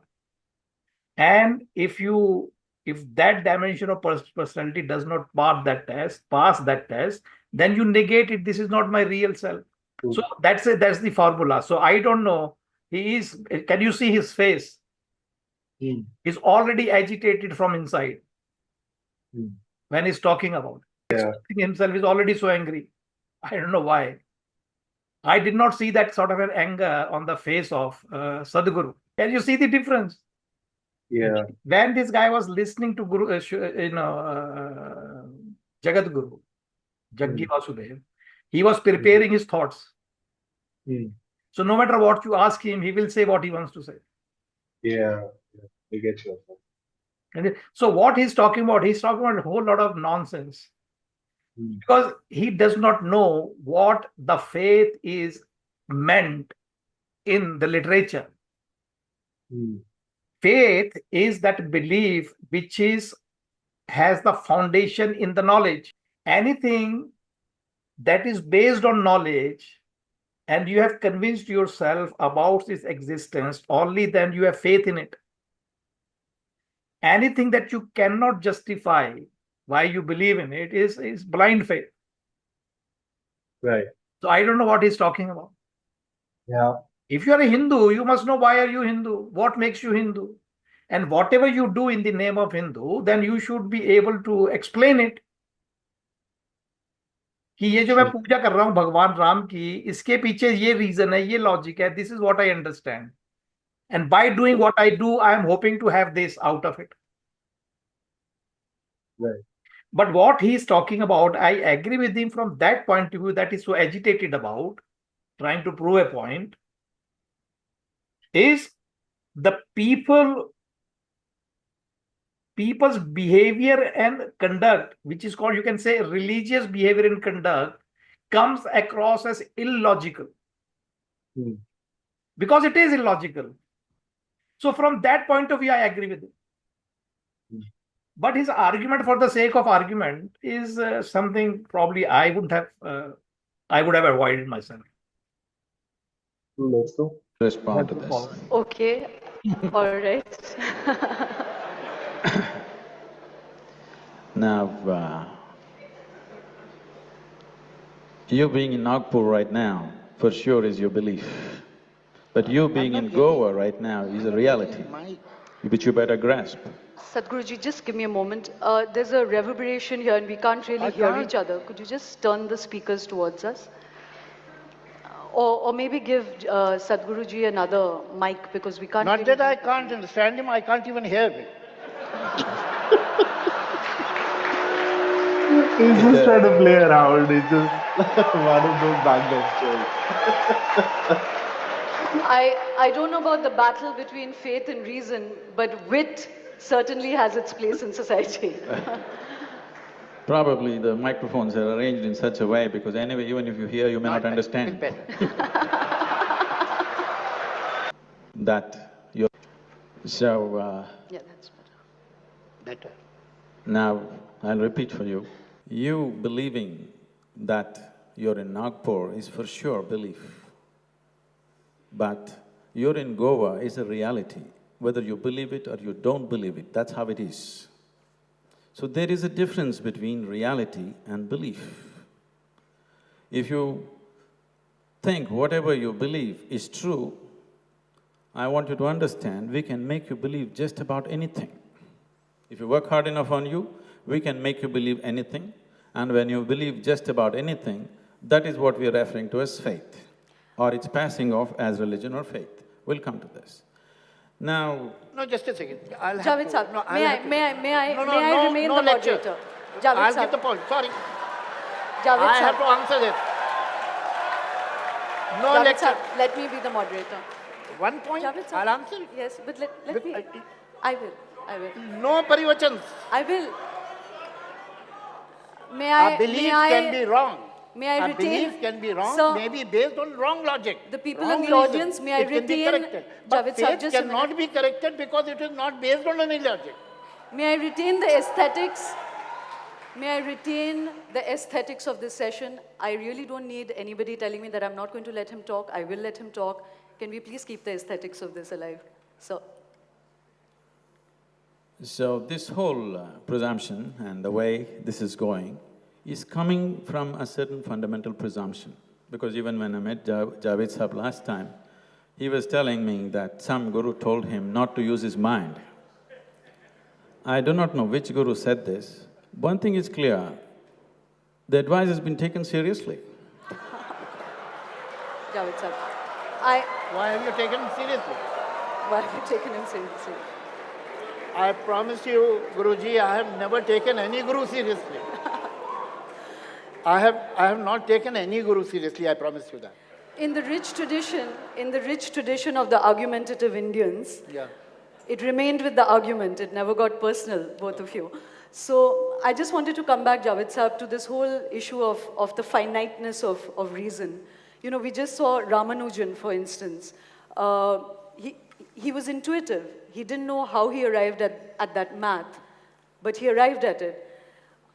S1: And if that dimension of personality does not pass that test, then you negate it. This is not my real self. So that's the formula. So I don't know. Can you see his face? He's already agitated from inside when he's talking about expressing himself. He's already so angry. I don't know why. I did not see that sort of an anger on the face of Sadhguru. Can you see the difference?
S2: Yeah.
S1: When this guy was listening to Guru, Jagat Guru, Jaggi Vasudev, he was preparing his thoughts. So no matter what you ask him, he will say what he wants to say.
S2: Yeah, I get you.
S1: And so what he's talking about a whole lot of nonsense. Because he does not know what the faith is meant in the literature. Faith is that belief which has the foundation in the knowledge. Anything that is based on knowledge and you have convinced yourself about its existence, only then you have faith in it. Anything that you cannot justify why you believe in it is blind faith.
S2: Right.
S1: So I don't know what he's talking about.
S2: Yeah.
S1: If you are a Hindu, you must know why are you Hindu? What makes you Hindu? And whatever you do in the name of Hindu, then you should be able to explain it. कि ये जो मैं पूजा कर रहा हूं भगवान राम की, इसके पीछे ये रीजन है, ये लॉजिक है. This is what I understand. And by doing what I do, I am hoping to have this out of it.
S2: Right.
S1: But what he is talking about, I agree with him from that point of view that he's so agitated about trying to prove a point, is the people's behavior and conduct, which is called, you can say, religious behavior and conduct, comes across as illogical. Because it is illogical. So from that point of view, I agree with him. But his argument for the sake of argument is something probably I would have avoided myself.
S2: Let's go.
S4: respond to this.
S3: Okay, all right.
S4: Now, you being in Nagpur right now, for sure is your belief. But you being in Goa right now is a reality, which you better grasp.
S3: Sadhguruji, just give me a moment. There's a reverberation here and we can't really hear each other. Could you just turn the speakers towards us? Or maybe give Sadhguruji another mic because we can't
S5: Not
S3: really
S5: that I can't understand him, I can't even hear him.
S2: He's just trying to play around. He's just one of those backbenchers.
S3: I don't know about the battle between faith and reason, but wit certainly has its place in society.
S4: Probably the microphones are arranged in such a way because anyway, even if you hear, you may not understand. That you're… So,
S3: Yeah, that's better.
S4: now I'll repeat for you. You believing that you're in Nagpur is for sure belief. But you're in Goa is a reality. Whether you believe it or you don't believe it, that's how it is. So there is a difference between reality and belief. If you think whatever you believe is true, I want you to understand, we can make you believe just about anything. If you work hard enough on you, we can make you believe anything. And when you believe just about anything, that is what we are referring to as faith, or it's passing off as religion or faith. We'll come to this. Now…
S5: No, just a second. I'll have
S3: Javed
S5: to…
S3: sir,
S5: No,
S3: may I remain
S5: no
S3: the
S5: lecture.
S3: moderator? Javed
S5: I'll
S3: sir.
S5: get the point, sorry.
S3: Javed
S5: I
S3: sir.
S5: have to answer this. No
S3: Javed
S5: lecture.
S3: sir, let me be the moderator.
S5: One point,
S3: Javed sir.
S5: I'll answer it.
S3: Yes, but let me… I will.
S5: No parivachans.
S3: I will.
S5: Our belief can be wrong.
S3: May I
S5: Our
S3: retain…
S5: belief can be wrong,
S3: Sir,
S5: maybe based on wrong logic.
S3: The people
S5: wrong
S3: in the
S5: reason.
S3: audience, may I
S5: it can be
S3: retain…
S5: corrected. But
S3: Javed sir,
S5: faith
S3: just a
S5: cannot
S3: minute.
S5: be corrected because it is not based on any logic.
S3: May I retain the aesthetics? May I retain the aesthetics of this session? I really don't need anybody telling me that I'm not going to let him talk. I will let him talk. Can we please keep the aesthetics of this alive?
S4: So this whole presumption and the way this is going is coming from a certain fundamental presumption. Because even when I met Javed Sahab last time, he was telling me that some guru told him not to use his mind. I do not know which guru said this. One thing is clear, the advice has been taken seriously.
S3: Javed sir,
S5: Why have you taken him seriously?
S3: why have you taken him seriously?
S5: I promise you, Guruji, I have never taken any guru seriously. I have not taken any guru seriously, I promise you that.
S3: In the rich tradition of the argumentative Indians, it remained with the argument, it never got personal, both of you. So I just wanted to come back, Javed Sahab, to this whole issue of the finiteness of reason. You know, we just saw Ramanujan, for instance. He was intuitive. He didn't know how he arrived at that math, but he arrived at it.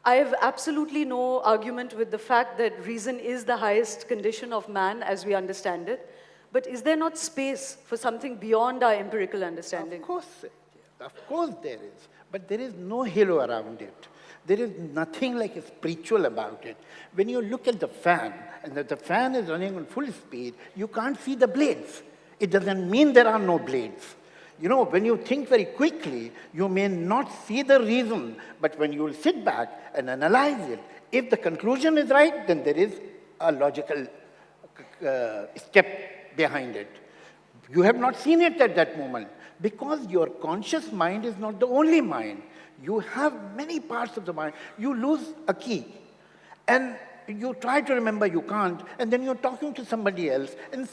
S3: I have absolutely no argument with the fact that reason is the highest condition of man as we understand it. But is there not space for something beyond our empirical understanding?
S5: Of course there is. But there is no halo around it. There is nothing like spiritual about it. When you look at the fan, and the fan is running on full speed, you can't see the blades. It doesn't mean there are no blades. You know, when you think very quickly, you may not see the reason, but when you will sit back and analyze it, if the conclusion is right, then there is a logical step behind it. You have not seen it at that moment, because your conscious mind is not the only mind. You have many parts of the mind. You lose a key, and you try to remember, you can't, and then you're talking to somebody else, and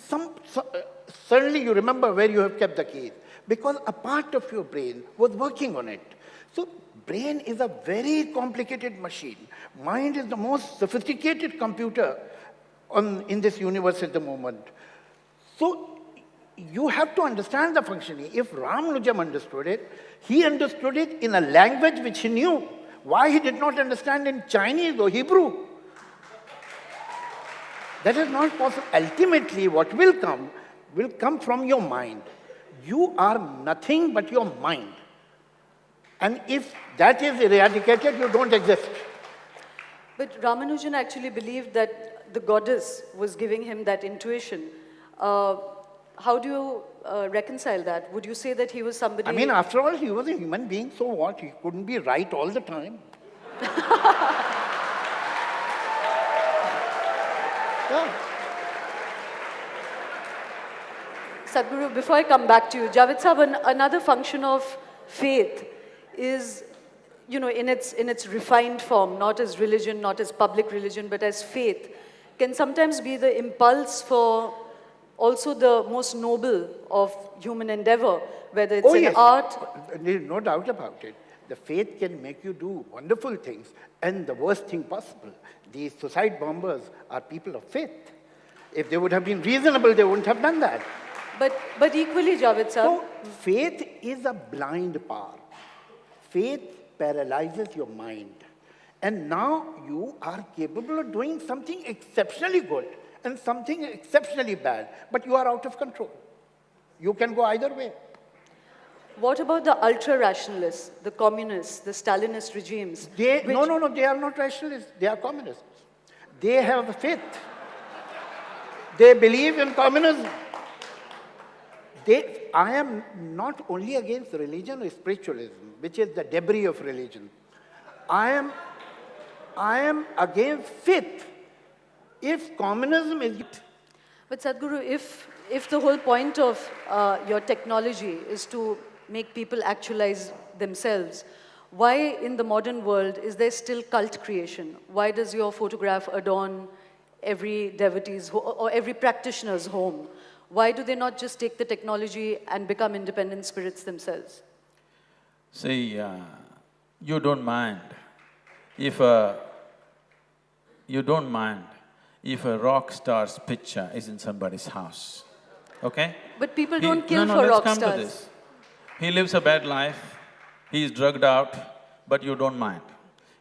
S5: suddenly you remember where you have kept the keys, because a part of your brain was working on it. So brain is a very complicated machine. Mind is the most sophisticated computer in this universe at the moment. So you have to understand the functioning. If Ramanujan understood it, he understood it in a language which he knew. Why he did not understand in Chinese or Hebrew? That is not possible. Ultimately, what will come, will come from your mind. You are nothing but your mind. And if that is eradicated, you don't exist.
S3: But Ramanujan actually believed that the goddess was giving him that intuition. How do you reconcile that? Would you say that he was somebody...
S5: I mean, after all, he was a human being, so what? He couldn't be right all the time. Yeah.
S3: Sadhguru, before I come back to you, Javed Sahab, another function of faith is, you know, in its refined form, not as religion, not as public religion, but as faith, can sometimes be the impulse for also the most noble of human endeavor, whether it's in art.
S5: There's no doubt about it. The faith can make you do wonderful things, and the worst thing possible. These suicide bombers are people of faith. If they would have been reasonable, they wouldn't have done that.
S3: But equally, Javed Sahab...
S5: So, faith is a blind power. Faith paralyzes your mind. And now you are capable of doing something exceptionally good and something exceptionally bad, but you are out of control. You can go either way.
S3: What about the ultra-rationalists, the communists, the Stalinist regimes?
S5: No, they are not rationalists. They are communists. They have faith. They believe in communism. I am not only against religion or spiritualism, which is the debris of religion. I am against faith. If communism is...
S3: But Sadhguru, if the whole point of your technology is to make people actualize themselves, why in the modern world is there still cult creation? Why does your photograph adorn every devotee's or every practitioner's home? Why do they not just take the technology and become independent spirits themselves?
S4: See, you don't mind if a rock star's picture is in somebody's house, okay?
S3: But people don't kill for
S4: let's
S3: rock
S4: come
S3: stars.
S4: to this. He lives a bad life, he's drugged out, but you don't mind.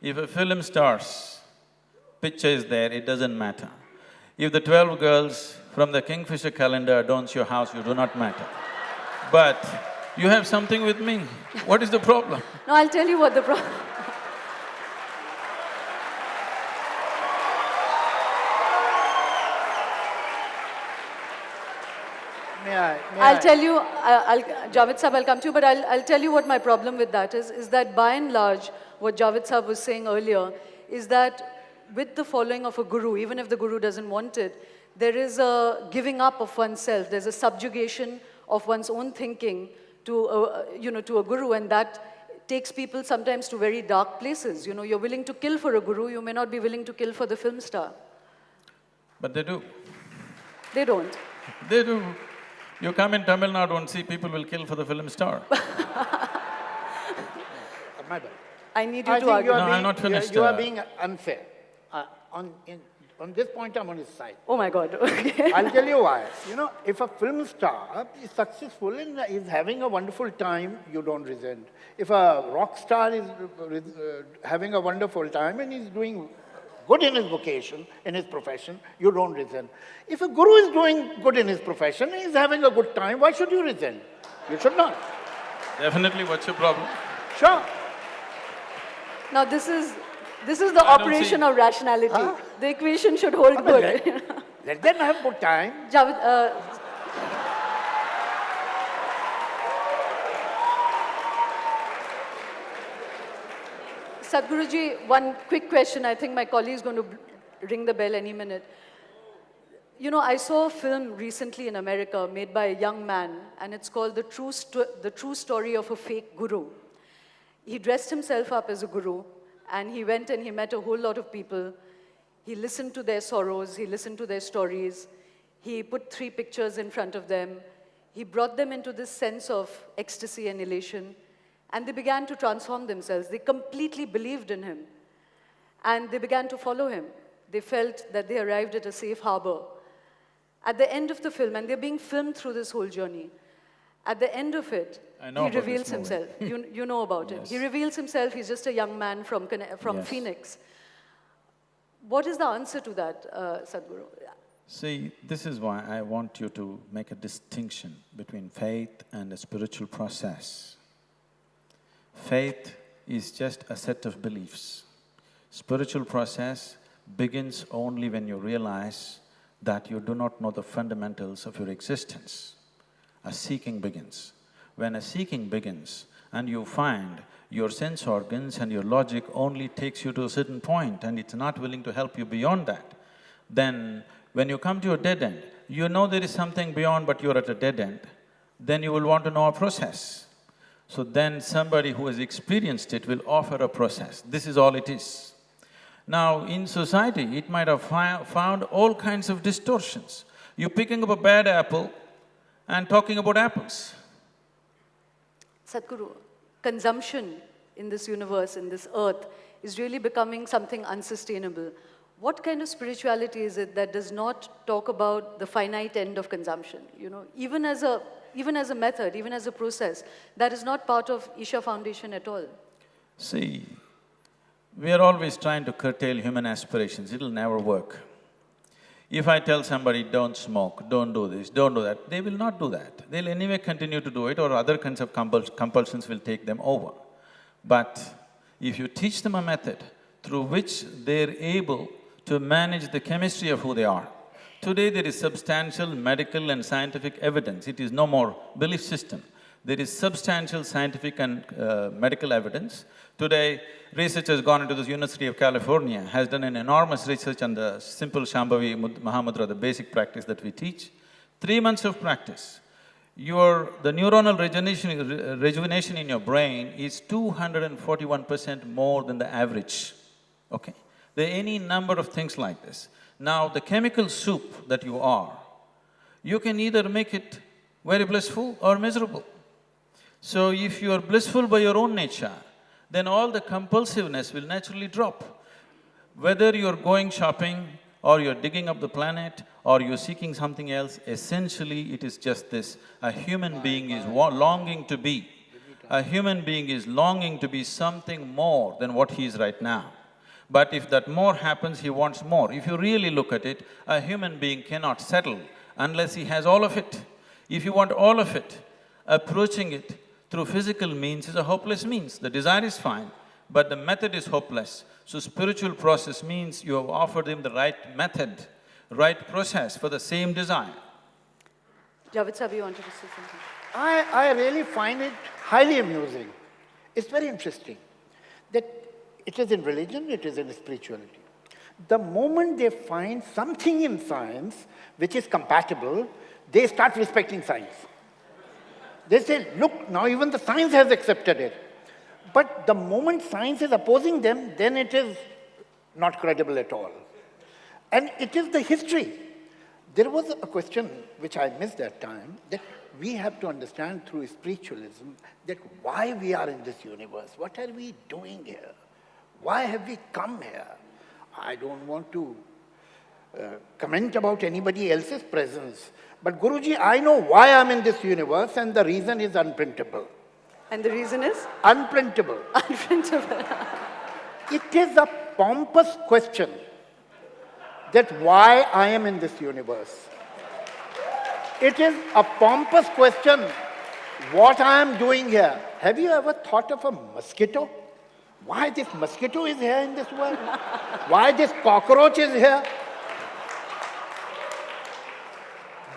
S4: If a film star's picture is there, it doesn't matter. If the 12 girls from the Kingfisher calendar adorns your house, you do not matter. But you have something with me. What is the problem?
S3: No, I'll tell you what the problem… I'll tell you, Javed Sahab, I'll come to you, but I'll tell you what my problem with that is that by and large, what Javed Sahab was saying earlier, is that with the following of a guru, even if the guru doesn't want it, there is a giving up of oneself, there's a subjugation of one's own thinking to a guru, and that takes people sometimes to very dark places. You know, you're willing to kill for a guru, you may not be willing to kill for the film star.
S4: But they do.
S3: They don't.
S4: They do. You come in Tamil Nadu and see people will kill for the film star.
S5: My bad.
S3: I need you to argue.
S4: No, I'm not finished.
S5: You are being unfair. On this point, I'm on his side.
S3: Oh my God, okay.
S5: I'll tell you why. You know, if a film star is successful and is having a wonderful time, you don't resent. If a rock star is having a wonderful time and is doing good in his vocation, in his profession, you don't resent. If a guru is doing good in his profession and is having a good time, why should you resent? You should not.
S4: Definitely, what's your problem?
S5: Sure.
S3: Now this is the operation of rationality.
S5: Huh?
S3: The equation should hold good.
S5: Let them have good time.
S3: Javed, Sadhguruji, one quick question. I think my colleague is going to ring the bell any minute. You know, I saw a film recently in America made by a young man, and it's called The True Story of a Fake Guru. He dressed himself up as a guru, and he went and he met a whole lot of people. He listened to their sorrows, he listened to their stories. He put 3 pictures in front of them. He brought them into this sense of ecstasy and elation. And they began to transform themselves. They completely believed in him. And they began to follow him. They felt that they arrived at a safe harbor. At the end of the film, and they're being filmed through this whole journey, at the end of it, he reveals himself. You know about it. He reveals himself. He's just a young man from Phoenix. What is the answer to that, Sadhguru?
S4: See, this is why I want you to make a distinction between faith and a spiritual process. Faith is just a set of beliefs. Spiritual process begins only when you realize that you do not know the fundamentals of your existence. A seeking begins. When a seeking begins and you find your sense organs and your logic only takes you to a certain point and it's not willing to help you beyond that, then when you come to a dead end, you know there is something beyond but you're at a dead end, then you will want to know a process. So then somebody who has experienced it will offer a process. This is all it is. Now, in society, it might have found all kinds of distortions. You're picking up a bad apple and talking about apples.
S3: Sadhguru, consumption in this universe, in this earth, is really becoming something unsustainable. What kind of spirituality is it that does not talk about the finite end of consumption? You know, even as a method, even as a process, that is not part of Isha Foundation at all.
S4: See, we are always trying to curtail human aspirations, it'll never work. If I tell somebody, don't smoke, don't do this, don't do that, they will not do that. They'll anyway continue to do it or other kinds of compulsions will take them over. But if you teach them a method through which they're able to manage the chemistry of who they are, today there is substantial medical and scientific evidence, it is no more belief system. There is substantial scientific and medical evidence. Today, research has gone into the University of California, has done an enormous research on the simple Shambhavi Mahamudra, the basic practice that we teach. 3 months of practice, the neuronal rejuvenation in your brain is 241% more than the average, okay? There are any number of things like this. Now, the chemical soup that you are, you can either make it very blissful or miserable. So if you are blissful by your own nature, then all the compulsiveness will naturally drop. Whether you're going shopping or you're digging up the planet or you're seeking something else, essentially it is just this. A human being is longing to be. A human being is longing to be something more than what he is right now. But if that more happens, he wants more. If you really look at it, a human being cannot settle unless he has all of it. If you want all of it, approaching it through physical means is a hopeless means. The desire is fine, but the method is hopeless. So spiritual process means you have offered him the right method, right process for the same desire.
S3: Javed Sahib, you wanted to say something?
S5: I really find it highly amusing. It's very interesting that it is in religion, it is in spirituality. The moment they find something in science which is compatible, they start respecting science. They say, look, now even the science has accepted it. But the moment science is opposing them, then it is not credible at all. And it is the history. There was a question which I missed that time, that we have to understand through spiritualism that why we are in this universe, what are we doing here? Why have we come here? I don't want to comment about anybody else's presence. But Guruji, I know why I'm in this universe and the reason is unprintable.
S3: And the reason is?
S5: Unprintable.
S3: Unprintable.
S5: It is a pompous question that why I am in this universe. It is a pompous question what I am doing here. Have you ever thought of a mosquito? Why this mosquito is here in this world? Why this cockroach is here?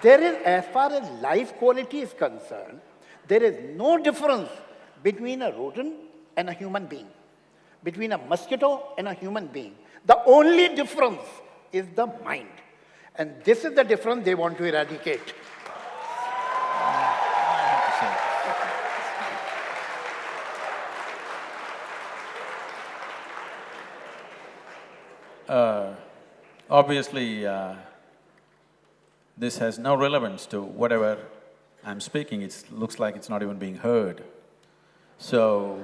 S5: There is, as far as life quality is concerned, there is no difference between a rodent and a human being, between a mosquito and a human being. The only difference is the mind. And this is the difference they want to eradicate.
S4: Obviously, this has no relevance to whatever I'm speaking, it looks like it's not even being heard. So,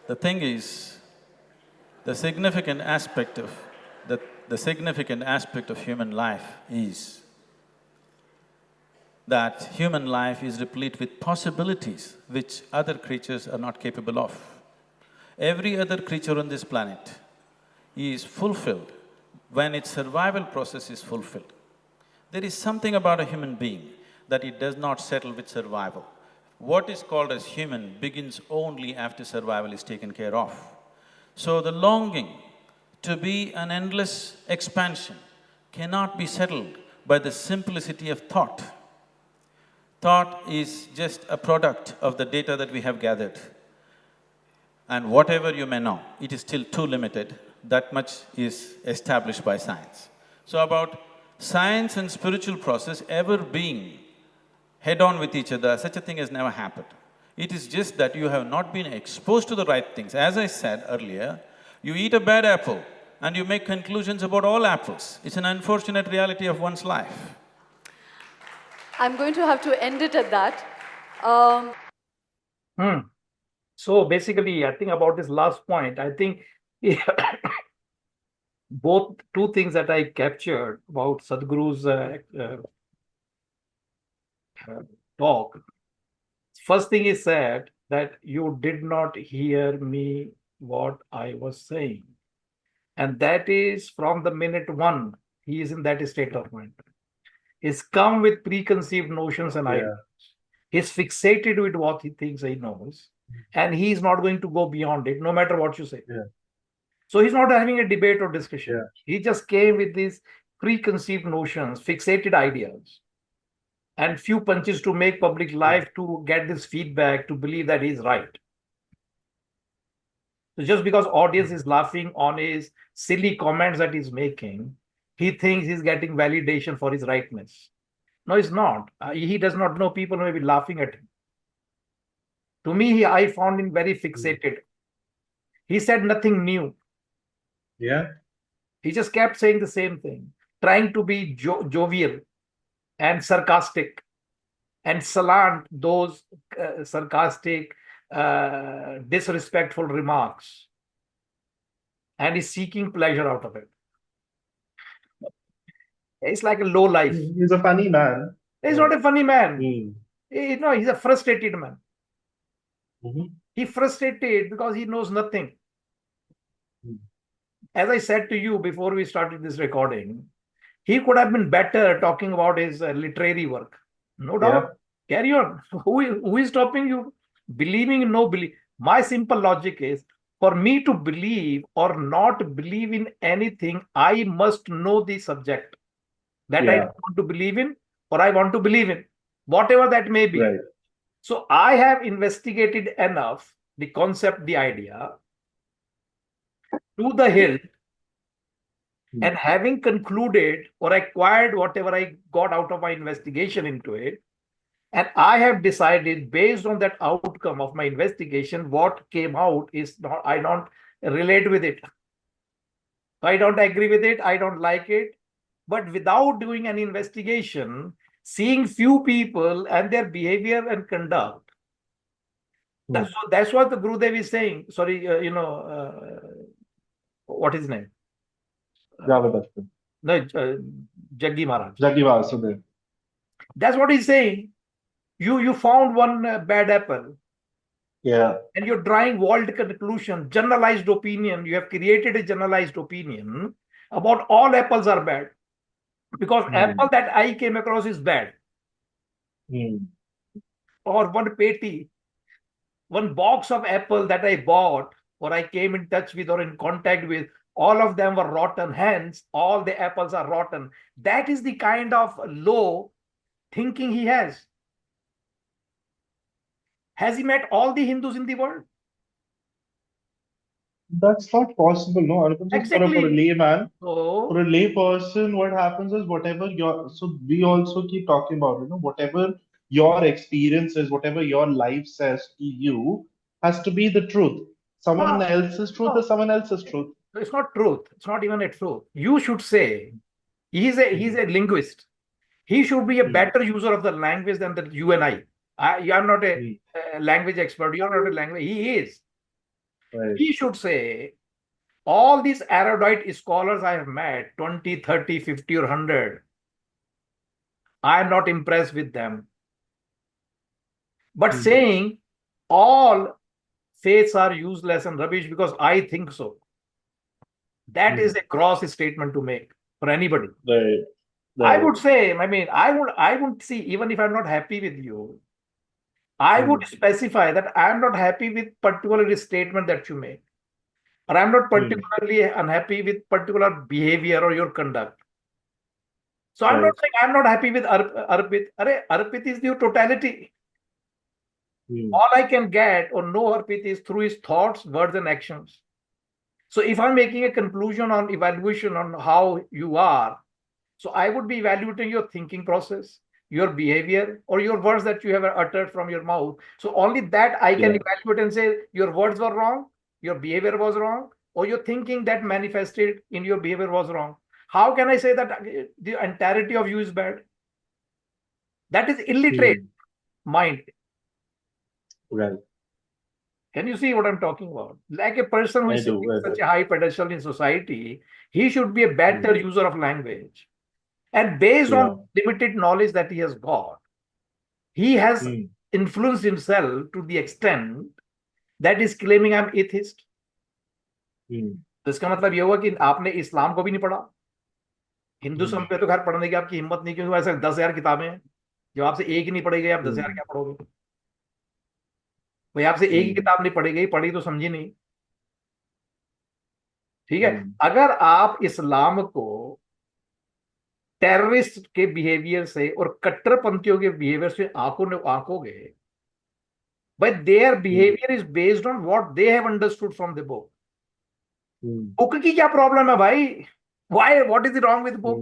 S4: the thing is, the significant aspect of human life is that human life is replete with possibilities which other creatures are not capable of. Every other creature on this planet is fulfilled when its survival process is fulfilled. There is something about a human being that it does not settle with survival. What is called as human begins only after survival is taken care of. So the longing to be an endless expansion cannot be settled by the simplicity of thought. Thought is just a product of the data that we have gathered. And whatever you may know, it is still too limited. That much is established by science. So about science and spiritual process ever being head-on with each other, such a thing has never happened. It is just that you have not been exposed to the right things. As I said earlier, you eat a bad apple and you make conclusions about all apples. It's an unfortunate reality of one's life.
S3: I'm going to have to end it at that.
S1: So basically, I think about this last point, I think both two things that I captured about Sadhguru's talk. First thing he said that you did not hear me what I was saying. And that is from the minute one, he is in that state of mind. He's come with preconceived notions and ideas. He's fixated with what he thinks he knows, and he's not going to go beyond it, no matter what you say. So he's not having a debate or discussion. He just came with these preconceived notions, fixated ideas, and few punches to make public life to get this feedback to believe that he's right. So just because audience is laughing on his silly comments that he's making, he thinks he's getting validation for his rightness. No, he's not. He does not know people may be laughing at him. To me, I found him very fixated. He said nothing new. He just kept saying the same thing, trying to be jovial and sarcastic and slant those sarcastic, disrespectful remarks. And he's seeking pleasure out of it. It's like a low life.
S2: He's a funny man.
S1: He's not a funny man. No, he's a frustrated man. He's frustrated because he knows nothing. As I said to you before we started this recording, he could have been better talking about his literary work. No doubt. Carry on. Who is stopping you? Believing in no belief. My simple logic is, for me to believe or not believe in anything, I must know the subject that I want to believe in or I want to believe in, whatever that may be. So I have investigated enough the concept, the idea, to the hilt, and having concluded or acquired whatever I got out of my investigation into it, and I have decided based on that outcome of my investigation, what came out is not, I don't relate with it. I don't agree with it. I don't like it. But without doing an investigation, seeing few people and their behavior and conduct, that's what the Gurudev is saying. Sorry, what is his name?
S2: Javed Akhtar.
S1: No, Jaggi Maharaj.
S2: Jaggi Vasudev.
S1: That's what he's saying. You found one bad apple. And you're drawing wild conclusion, generalized opinion. You have created a generalized opinion about all apples are bad. Because apple that I came across is bad. Or one patty, one box of apple that I bought or I came in touch with or in contact with, all of them were rotten. Hence, all the apples are rotten. That is the kind of low thinking he has. Has he met all the Hindus in the world?
S2: That's not possible, no. Anupam,
S1: Exactly.
S2: For a layman,
S1: So,
S2: for a lay person, what happens is whatever so we also keep talking about, whatever your experience is, whatever your life says to you, has to be the truth. Someone else's truth is someone else's truth.
S1: It's not truth. It's not even a truth. You should say, he's a linguist. He should be a better user of the language than you and I. I'm not a language expert. You're not a language. He is. He should say, all these erudite scholars I have met, 20, 30, 50 or 100, I am not impressed with them. But saying all faiths are useless and rubbish because I think so. That is a gross statement to make for anybody.
S2: Right.
S1: I would say, I would see, even if I'm not happy with you, I would specify that I'm not happy with particular statement that you make, or I'm not particularly unhappy with particular behavior or your conduct. So I'm not saying I'm not happy with Arpit. Arpit is the totality. All I can get or know Arpit is through his thoughts, words, and actions. So if I'm making a conclusion on evaluation on how you are, so I would be evaluating your thinking process, your behavior, or your words that you have uttered from your mouth. So only that I can evaluate and say your words were wrong, your behavior was wrong, or your thinking that manifested in your behavior was wrong. How can I say that the entirety of you is bad? That is illiterate mind.
S2: Right.
S1: Can you see what I'm talking about? Like a person who is sitting such a high pedestal in society, he should be a better user of language. And based on limited knowledge that he has got, he has influenced himself to the extent that is claiming I'm atheist. तो इसका मतलब ये हुआ कि आपने इस्लाम को भी नहीं पढ़ा, हिंदुज्म पे तो खैर पढ़ने की आपकी हिम्मत नहीं, क्योंकि ऐसे 10,000 किताबें हैं, जब आपसे एक ही नहीं पढ़ी गई आप 10,000 क्या पढ़ोगे? भाई आपसे एक ही किताब नहीं पढ़ी गई, पढ़ी तो समझी नहीं। ठीक है, अगर आप इस्लाम को टेररिस्ट के बिहेवियर से और कट्टरपंथियों के बिहेवियर से आंकोगे, but their behavior is based on what they have understood from the book. Book की क्या प्रॉब्लम है भाई? Why? What is wrong with book?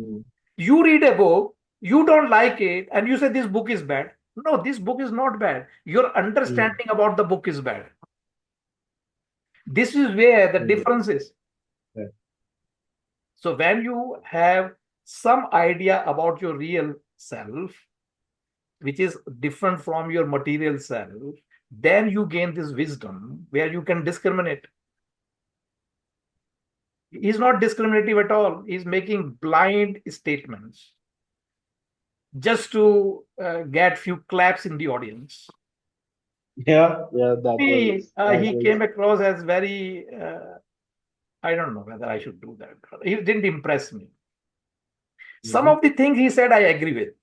S1: You read a book, you don't like it, and you say this book is bad. No, this book is not bad. Your understanding about the book is bad. This is where the difference is. So when you have some idea about your real self, which is different from your material self, then you gain this wisdom where you can discriminate. He's not discriminative at all. He's making blind statements just to get few claps in the audience. He came across as very, I don't know whether I should do that. He didn't impress me. Some of the things he said, I agree with.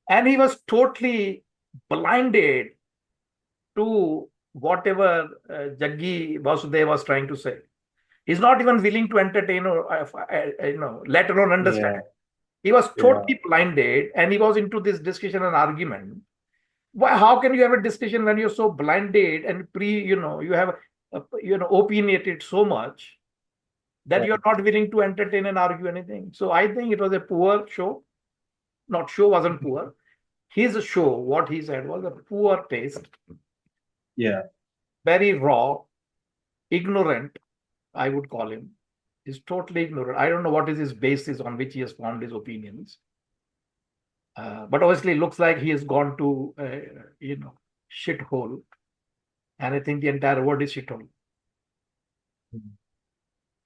S1: And he was totally blinded to whatever Jaggi Vasudev was trying to say. He's not even willing to entertain or, let alone understand. Yeah. He was totally blinded, and he was into this discussion and argument. Why? How can you have a discussion when you're so blinded and you have opinionated so much that you're not willing to entertain and argue anything? So I think it was a poor show. Not show wasn't poor. His show, what he said, was a poor taste.
S2: Yeah.
S1: Very raw, ignorant, I would call him. He's totally ignorant. I don't know what is his basis on which he has formed his opinions. But obviously, it looks like he has gone to, shithole. And I think the entire word is shithole.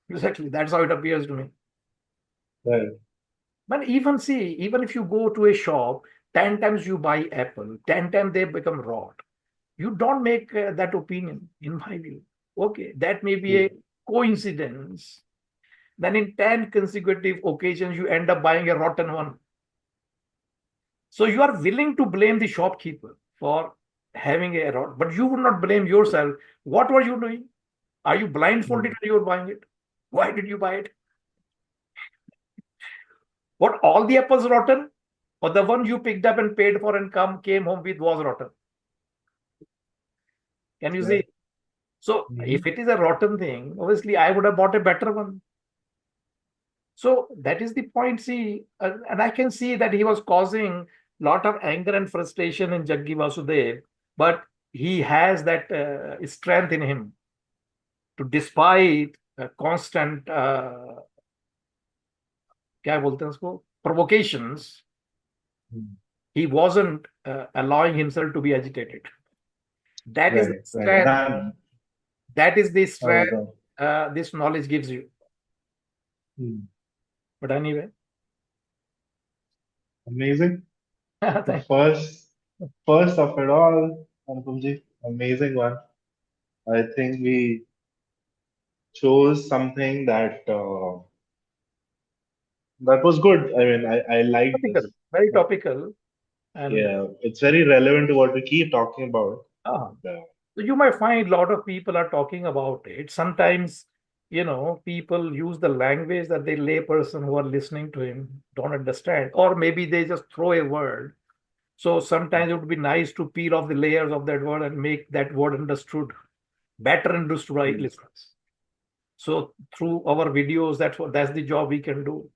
S1: Exactly. That's how it appears to me.
S2: Right.
S1: But even if you go to a shop, 10 times you buy apple, 10 times they become rot. You don't make that opinion, in my view. Okay, that may be a coincidence. Then in 10 consecutive occasions, you end up buying a rotten one. So you are willing to blame the shopkeeper for having a rot, but you would not blame yourself. What were you doing? Are you blindfolded when you were buying it? Why did you buy it? What, all the apples rotten? Or the one you picked up and paid for and came home with was rotten? Can you see? So if it is a rotten thing, obviously I would have bought a better one. So that is the point. See, and I can see that he was causing a lot of anger and frustration in Jaggi Vasudev, but he has that strength in him to, despite constant provocations, he wasn't allowing himself to be agitated. That is the strength. That is the strength this knowledge gives you. But anyway.
S2: Amazing. The first of it all, Anupamji, amazing one. I think we chose something that that was good. I mean, I liked
S1: Topical,
S2: this.
S1: very topical. And
S2: Yeah, it's very relevant to what we keep talking about.
S1: uh,
S2: Yeah.
S1: so you might find a lot of people are talking about it. Sometimes, people use the language that the layperson who are listening to him don't understand, or maybe they just throw a word. So sometimes it would be nice to peel off the layers of that word and make that word better understood by listeners. So through our videos, that's the job we can do.